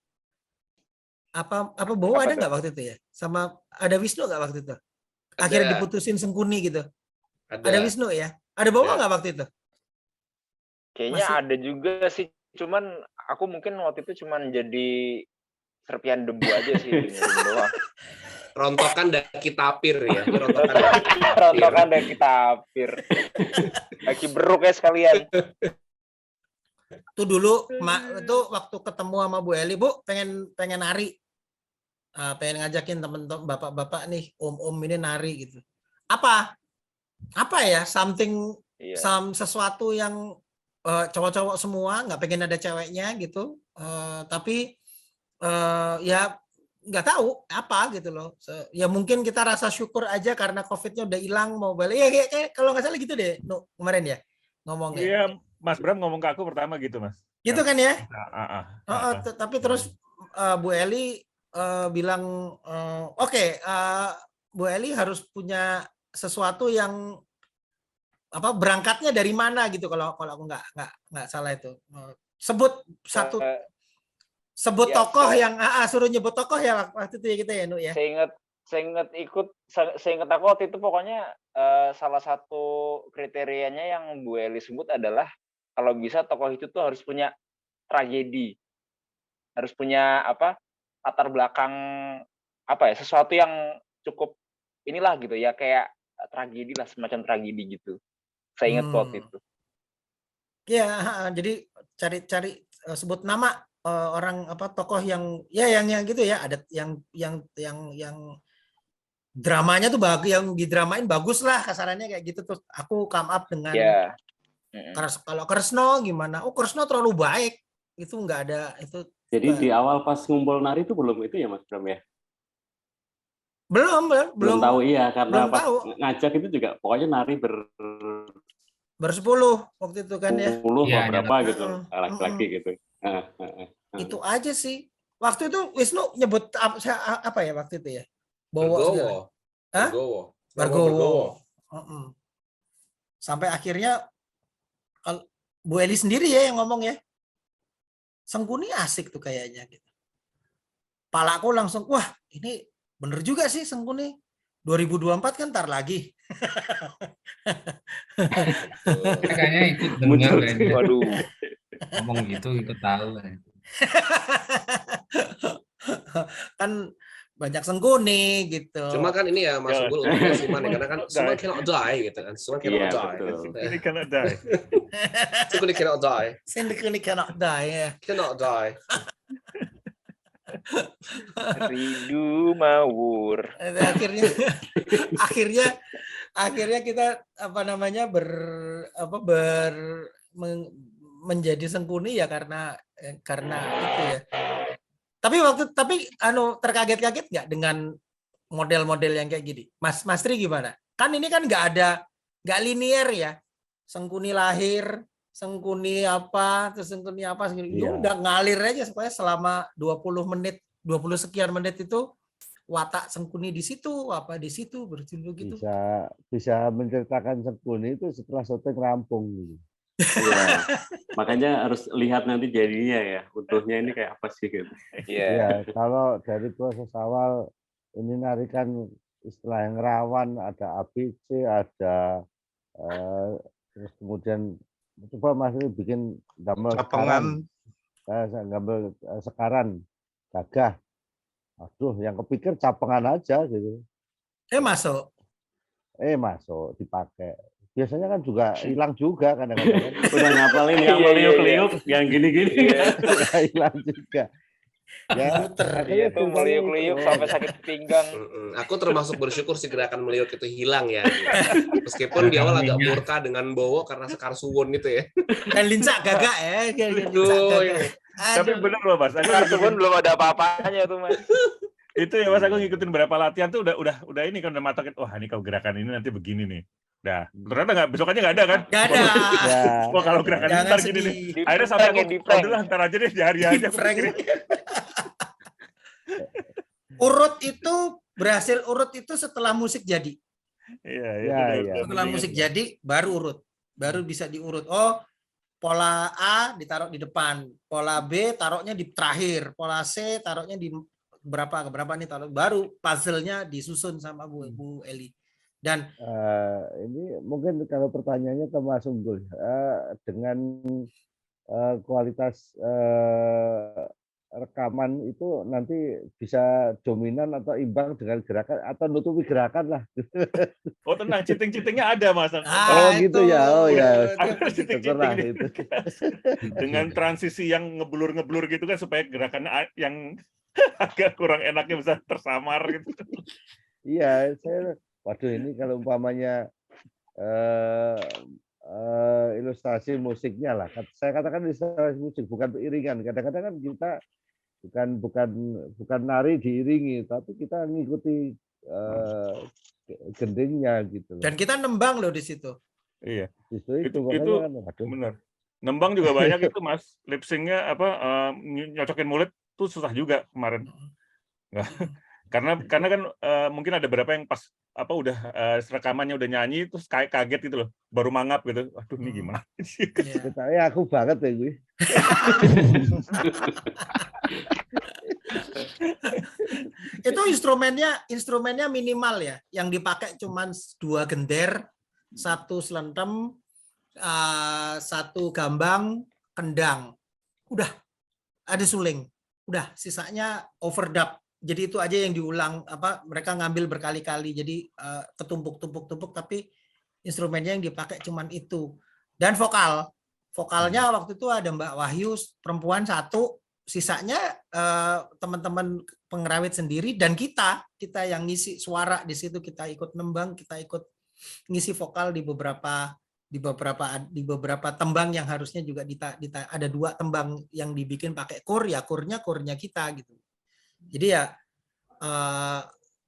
Apa Bowo ada nggak waktu itu ya? Sama ada Wisnu nggak waktu itu? Akhirnya diputusin Sengkuni gitu. Ada Wisnu ya? Ada Bowo nggak waktu itu? Kayaknya ada juga sih, cuman aku mungkin waktu itu cuman jadi serpian debu aja sih dengerin doang. Rontokan daki tapir ya. Rontokan daki tapir. Rontokan daki tapir. Kaki beruk ya sekalian. Tuh dulu itu waktu ketemu sama Bu Eli, Bu pengen nari. Pengen ngajakin temen-temen bapak-bapak nih, om-om ini nari gitu. Apa ya, sesuatu yang cowok-cowok semua, nggak pengen ada ceweknya gitu. Tapi ya nggak tahu apa gitu loh. Ya mungkin kita rasa syukur aja karena COVID-nya udah hilang, mau balik. Ya kayak kalau nggak salah gitu deh, kemarin ya ngomongnya. Iya, Mas Bram ngomong ke aku pertama gitu, Mas. Gitu kan ya? Tapi Tapi terus Bu Eli bilang, oke, Bu Eli harus punya sesuatu yang berangkatnya dari mana gitu, kalau aku nggak salah itu. Sebut Ya, tokoh yang suruh nyebut tokoh ya waktu itu ya kita ya, Nu ya. Saya ingat aku waktu itu pokoknya salah satu kriterianya yang Bu Eli sebut adalah kalau bisa tokoh itu tuh harus punya tragedi, harus punya latar belakang sesuatu yang cukup inilah gitu ya, kayak tragedi lah, semacam tragedi gitu. Saya ingat waktu itu. Ya, jadi cari sebut nama orang tokoh yang gitu ya, ada yang dramanya tuh bagus, yang didramain bagus lah kasarannya kayak gitu. Terus aku come up dengan kalau Kresno gimana? Oh, Kresno terlalu baik, itu nggak ada itu. Jadi di awal pas ngumpul nari itu belum itu ya Mas Bram ya? Belum tahu, iya, karena pas ngajak itu juga pokoknya nari bersepuluh waktu itu kan ya. 10 berapa gitu, laki-laki gitu. Itu aja sih. Waktu itu Wisnu nyebut apa ya waktu itu ya? Bargowo. Sampai akhirnya Bu Eli sendiri ya yang ngomong ya. Sengkuni asik tuh kayaknya gitu. Palaku langsung, wah ini bener juga sih Sengkuni. 2024 kan ntar lagi. Kayaknya ikut dengar. Waduh. Ngomong gitu ikut tahu. Kan banyak Sengkuni gitu. Cuma kan ini ya Mas Unggul untuk Suman, karena kan Suman cannot die gitu kan. Suman cannot die. Ini cannot die. Sengkuni cannot die. Sengkuni cannot die ya. Cannot die. Ridu mawur. Akhirnya kita menjadi Sengkuni ya karena itu ya. Tapi terkaget-kaget nggak dengan model-model yang kayak gini? Mas Tri gimana? Kan ini kan nggak linear ya. Sengkuni lahir, Sengkuni apa, terus Sengkuni apa, udah ngalir aja supaya selama 20 sekian menit itu watak Sengkuni di situ, apa di situ, berjumlah gitu. Bisa menceritakan Sengkuni itu setelah syuting rampung gitu. Iya. Makanya harus lihat nanti jadinya ya, utuhnya ini kayak apa sih gitu. Iya, kalau dari proses awal ini narikan istilah yang rawan, ada ABC, ada terus kemudian coba Mas ini bikin gambar sekaran gagah. Aduh, yang kepikir capengan aja gitu. Masuk dipakai. Biasanya kan juga hilang juga kadang-kadang. Udah ngapalin yang meliuk-liuk, yang gini-gini. Hilang juga. Ya, itu meliuk-liuk sampai sakit pinggang. Aku termasuk bersyukur sih gerakan meliuk itu hilang ya. Meskipun di awal agak murka dengan Bowo karena Sekar Suwun itu ya. Dan lincak gagak ya. Tapi benar loh Mas. Sekar Suwun belum ada apa-apanya tuh Mas. Itu ya Mas, aku ngikutin berapa latihan tuh udah ini kan udah matokin. Wah ini kalau gerakan ini nanti begini nih. Nah, ternyata besokannya nggak ada kan? Nggak ada. Wah kalau gerakan ntar gini nih. Akhirnya sampai aku, udahlah ntar aja deh, hari aja. Berhasil urut itu setelah musik jadi. Iya. Setelah musik jadi baru urut. Baru bisa diurut. Oh, pola A ditaruh di depan, pola B taruhnya di terakhir, pola C taruhnya di berapa nih taruh. Baru puzzle-nya disusun sama Bu Eli. Dan ini mungkin kalau pertanyaannya ke Mas Unggul, dengan kualitas rekaman itu nanti bisa dominan atau imbang dengan gerakan atau nutupi gerakan lah. Oh tenang, cheating-cheatingnya ada Mas. Oh gitu ya, oh ya. Ada cheating-cheating itu. Dengan transisi yang ngeblur-ngeblur gitu kan supaya gerakannya yang agak kurang enaknya bisa tersamar gitu. Iya, saya waduh ini kalau umpamanya ilustrasi musiknya lah. Saya katakan ilustrasi musik bukan iringan. Kadang-kadang kan kita bukan nari diiringi, tapi kita ngikuti gendingnya gitu. Dan kita nembang loh di situ. Iya. Itu kan, benar. Nembang juga banyak itu Mas. Lip sync-nya nyocokin mulut tuh susah juga kemarin. Karena kan mungkin ada beberapa yang pas udah rekamannya udah nyanyi terus kayak kaget gitu loh, baru mangap gitu. Waduh ini gimana? Katanya aku banget ya gue. Itu instrumennya minimal ya, yang dipakai cuman 2 gender, 1 selentem, 1 gambang, kendang. Udah ada suling. Udah sisanya overdub. Jadi itu aja yang diulang, mereka ngambil berkali-kali, jadi ketumpuk-tumpuk tapi instrumennya yang dipakai cuman itu. Dan vokalnya waktu itu ada Mbak Wahyu perempuan 1, sisanya teman-teman pengerawit sendiri dan kita yang ngisi suara di situ, kita ikut nembang, kita ikut ngisi vokal di beberapa tembang yang harusnya juga ada 2 tembang yang dibikin pakai kurnya kita gitu. Jadi ya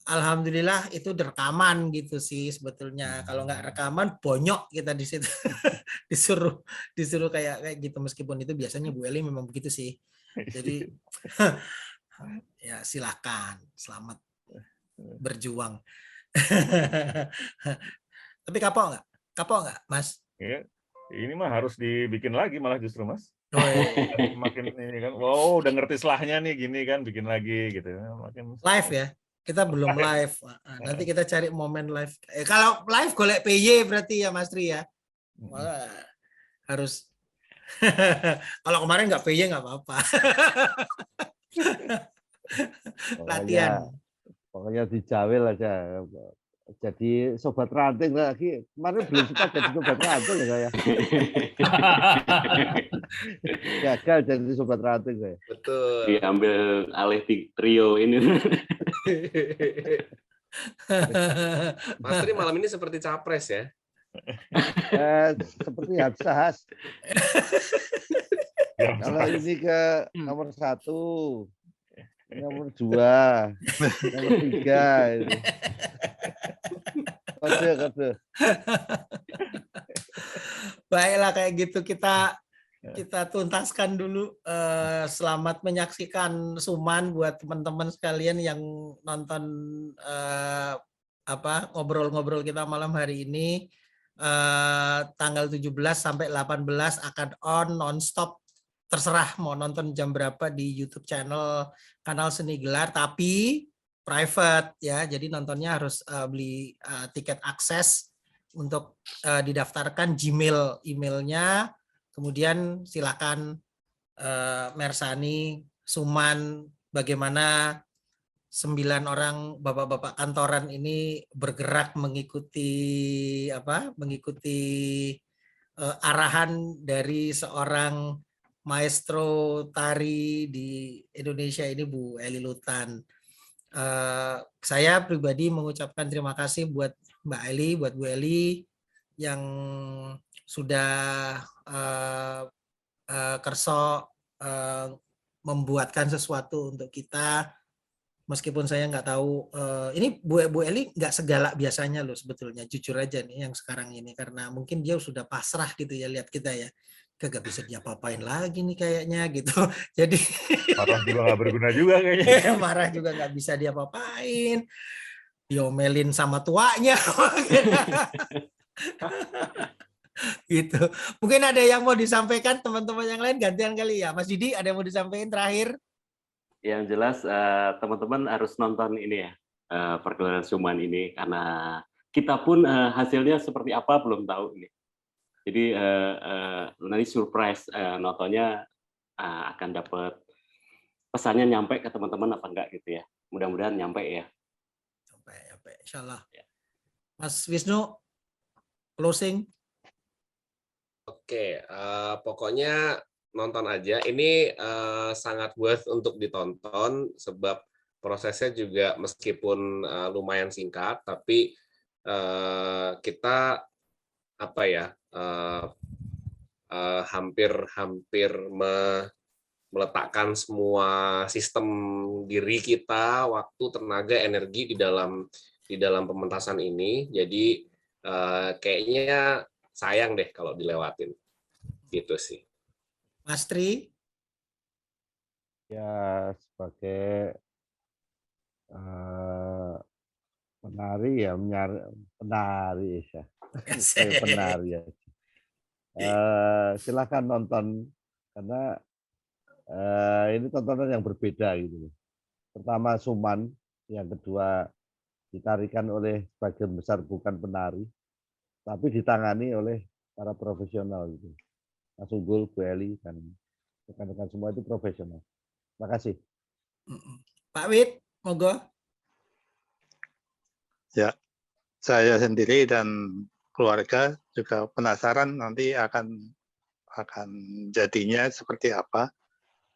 alhamdulillah itu rekaman gitu sih sebetulnya. Kalau nggak rekaman bonyok kita di situ. disuruh kayak gitu, meskipun itu biasanya Bu Eli memang begitu sih. Jadi ya silakan, selamat berjuang. Tapi kapok nggak Mas? Ya, ini mah harus dibikin lagi malah justru Mas. Oh, iya. Makin ini kan, wow udah ngerti selahnya nih gini kan, bikin lagi gitu. Makin live ya, kita belum live. Nanti kita cari momen live. Kalau live golek PY berarti ya Mas Tri ya. Wah, harus. Kalau kemarin nggak PY nggak apa-apa. Latihan. Pokoknya dijawil aja. Jadi sobat ranting lagi. Kemarin belum sempat jadi sobat ranting ya saya. Gagal jadi sobat ranting saya. Betul. Diambil alih di trio ini. Mas Tri malam ini seperti capres ya? Seperti Habsahas. Kalau ini ke nomor 1, nomor 2, nomor 3. Kode. Baiklah kayak gitu kita tuntaskan dulu. Selamat menyaksikan Suman buat teman-teman sekalian yang nonton ngobrol-ngobrol kita malam hari ini. Tanggal 17 sampai 18 akan on non-stop, terserah mau nonton jam berapa di YouTube kanal Seni Gelar, tapi private ya, jadi nontonnya harus beli tiket akses untuk didaftarkan Gmail, emailnya, kemudian silakan Mersani, Suman, bagaimana 9 orang bapak-bapak kantoran ini bergerak mengikuti arahan dari seorang maestro tari di Indonesia ini, Bu Eli Lutan. Saya pribadi mengucapkan terima kasih buat Mbak Eli, buat Bu Eli yang sudah kerso membuatkan sesuatu untuk kita, meskipun saya nggak tahu. Ini Bu Eli nggak segalak biasanya loh sebetulnya, jujur aja nih yang sekarang ini, karena mungkin dia sudah pasrah gitu ya lihat kita ya. Gak bisa diapa-apain lagi nih kayaknya gitu. Jadi marah juga nggak berguna juga kayaknya. Marah juga nggak bisa diapa-apain. Diomelin sama tuanya. Gitu. Mungkin ada yang mau disampaikan teman-teman yang lain, gantian kali ya. Mas Didi ada yang mau disampaikan terakhir? Yang jelas teman-teman harus nonton ini ya, pergelaran Suman ini, karena kita pun hasilnya seperti apa belum tahu ini. Jadi nanti surprise nontonnya akan dapat pesannya nyampe ke teman-teman apa enggak gitu ya. Mudah-mudahan nyampe ya. Sampai insyaallah. Mas Wisnu, closing. Oke, pokoknya nonton aja. Ini sangat worth untuk ditonton sebab prosesnya juga meskipun lumayan singkat, tapi kita apa ya hampir meletakkan semua sistem diri kita, waktu, tenaga, energi di dalam pementasan ini. Jadi kayaknya sayang deh kalau dilewatin. Gitu sih. Mas Tri? Ya, sebagai penari ya, penari ya. Sebagai penari ya. Silakan nonton karena ini tontonan yang berbeda gitu. Pertama Suman, yang kedua ditarikan oleh sebagian besar bukan penari, tapi ditangani oleh para profesional gitu. Mas Unggul, Bu Eli, dan rekan-rekan semua itu profesional. Terima kasih. Pak Wid, monggo. Ya, saya sendiri dan keluarga juga penasaran nanti akan jadinya seperti apa.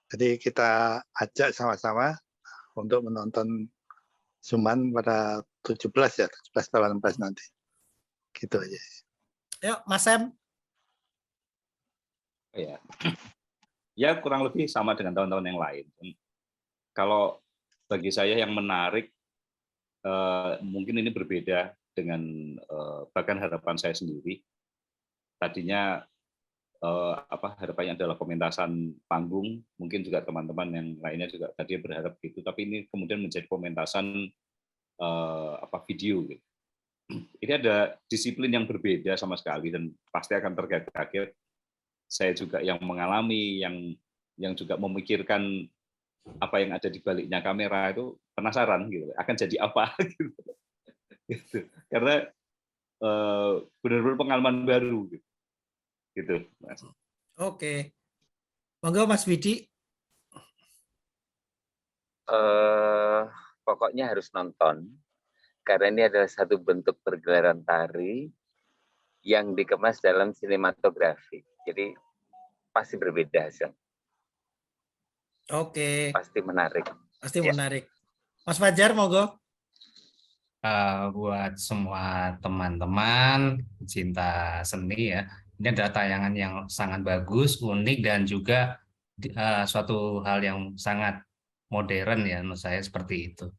Jadi kita ajak sama-sama untuk menonton Suman pada 17 ya, 17-18 nanti. Gitu aja. Yuk, Mas Sam. Ya. Ya kurang lebih sama dengan tahun-tahun yang lain. Kalau bagi saya yang menarik, mungkin ini berbeda dengan bahkan harapan saya sendiri. Tadinya harapannya adalah pementasan panggung, mungkin juga teman-teman yang lainnya juga tadi berharap gitu, tapi ini kemudian menjadi pementasan video gitu. Ini ada disiplin yang berbeda sama sekali dan pasti akan terkaget-kaget. Saya juga yang mengalami, yang juga memikirkan apa yang ada di baliknya kamera itu penasaran gitu, akan jadi apa gitu. Karena benar-benar pengalaman baru gitu. Mas. Oke. Monggo Mas Widi. Pokoknya harus nonton karena ini adalah satu bentuk pergelaran tari yang dikemas dalam sinematografi. Jadi pasti berbeda hasil. Oke. Pasti menarik. Pasti menarik. Mas Fajar, monggo. Buat semua teman-teman cinta seni ya, ini adalah tayangan yang sangat bagus, unik, dan juga suatu hal yang sangat modern ya menurut saya seperti itu.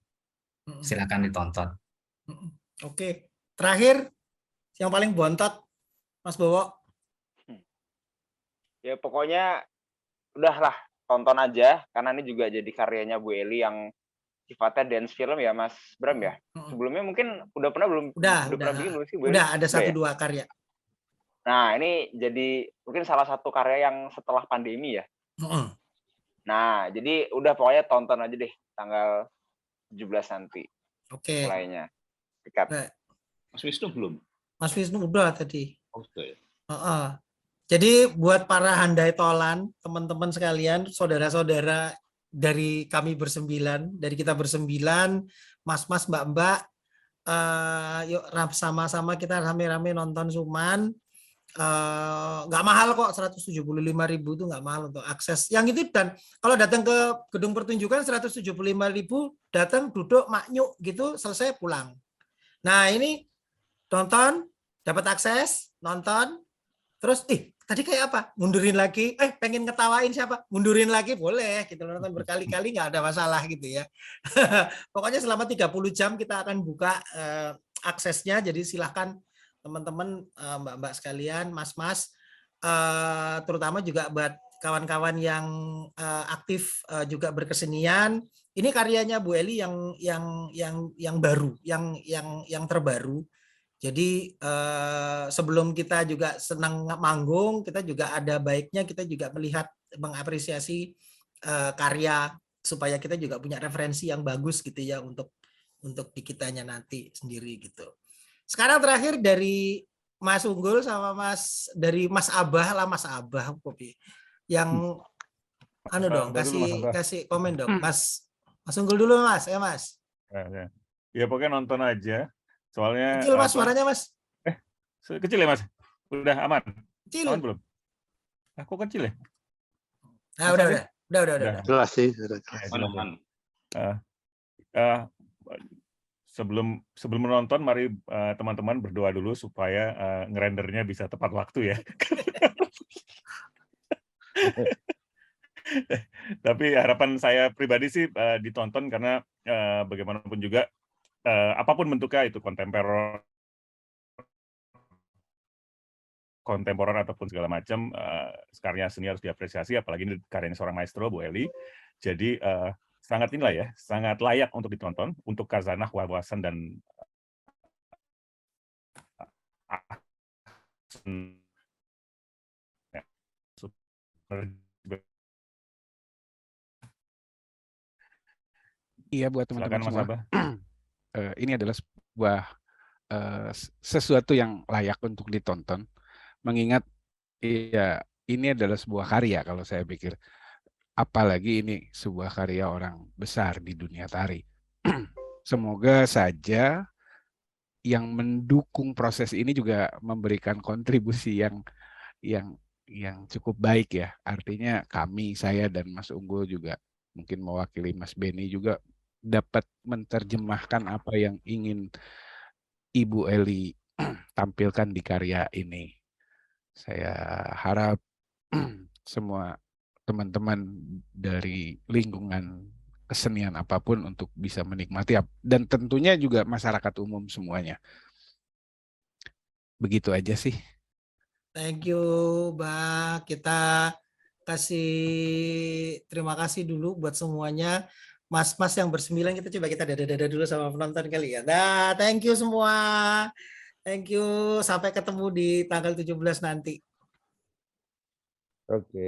Silakan ditonton. Oke. Terakhir, yang paling bontot, Mas Bowo. Ya pokoknya udahlah tonton aja karena ini juga jadi karyanya Bu Eli yang sifatnya dance film ya Mas Bram ya. Sebelumnya mungkin udah pernah belum? Udah pernah bikin belum sih Bu Eli? Udah ada 1-2 karya. Nah ini jadi mungkin salah satu karya yang setelah pandemi ya. Nah jadi udah pokoknya tonton aja deh tanggal 17 nanti. Oke. Mulainya. Dekat. Mas Wisnu belum? Mas Wisnu udah tadi. Oh, sudah ya. Jadi buat para handai tolan, teman-teman sekalian, saudara-saudara dari kami bersembilan, dari kita bersembilan, mas-mas, mbak-mbak, yuk sama-sama kita rame-rame nonton Suman. Nggak mahal kok, 175.000 itu nggak mahal untuk akses. Yang itu dan kalau datang ke gedung pertunjukan 175.000, datang duduk maknyuk gitu, selesai pulang. Nah ini nonton, dapat akses, nonton, terus tadi kayak apa? Mundurin lagi, pengen ngetawain siapa? Mundurin lagi boleh, gitu nonton berkali-kali nggak ada masalah gitu ya. Pokoknya selama 30 jam kita akan buka aksesnya, jadi silahkan teman-teman, mbak-mbak sekalian, mas-mas, terutama juga buat kawan-kawan yang aktif juga berkesenian. Ini karyanya Bu Eli yang baru, yang terbaru. Jadi sebelum kita juga senang manggung, kita juga ada baiknya kita juga melihat, mengapresiasi karya supaya kita juga punya referensi yang bagus gitu ya untuk di kitanya nanti sendiri gitu. Sekarang terakhir dari Mas Unggul sama Mas dari Mas Abah lah, Mas Abah Kopi. Yang anu dong, kasih komen dong. Mas Unggul dulu Mas, ya Mas. Ya pokoknya nonton aja. Soalnya Kecil Mas suaranya Mas. Kecil ya Mas? Udah aman? Kecil. Aman belum? Kok kecil ya? Nah, udah. Jelas sih. Sebelum menonton, mari teman-teman berdoa dulu supaya ngerendernya bisa tepat waktu ya. Tapi harapan saya pribadi sih ditonton karena bagaimanapun juga apapun bentuknya itu kontemporer ataupun segala macam karya seni harus diapresiasi, apalagi ini karyanya seorang maestro Bu Eli. Jadi sangat inilah ya, sangat layak untuk ditonton untuk khazanah wawasan dan Iya, buat teman-teman semua. Ini adalah sebuah sesuatu yang layak untuk ditonton. Mengingat ya ini adalah sebuah karya kalau saya pikir. Apalagi ini sebuah karya orang besar di dunia tari. Semoga saja yang mendukung proses ini juga memberikan kontribusi yang cukup baik ya. Artinya kami, saya dan Mas Unggul juga mungkin mewakili Mas Beni juga dapat menerjemahkan apa yang ingin Ibu Eli tampilkan di karya ini. Saya harap semua teman-teman dari lingkungan kesenian apapun untuk bisa menikmati dan tentunya juga masyarakat umum semuanya. Begitu aja sih. Thank you, Mbak. Kita kasih terima kasih dulu buat semuanya. Mas-mas yang bersembilan kita dada-dada dulu sama penonton kali ya. Nah, thank you semua. Thank you. Sampai ketemu di tanggal 17 nanti. Oke.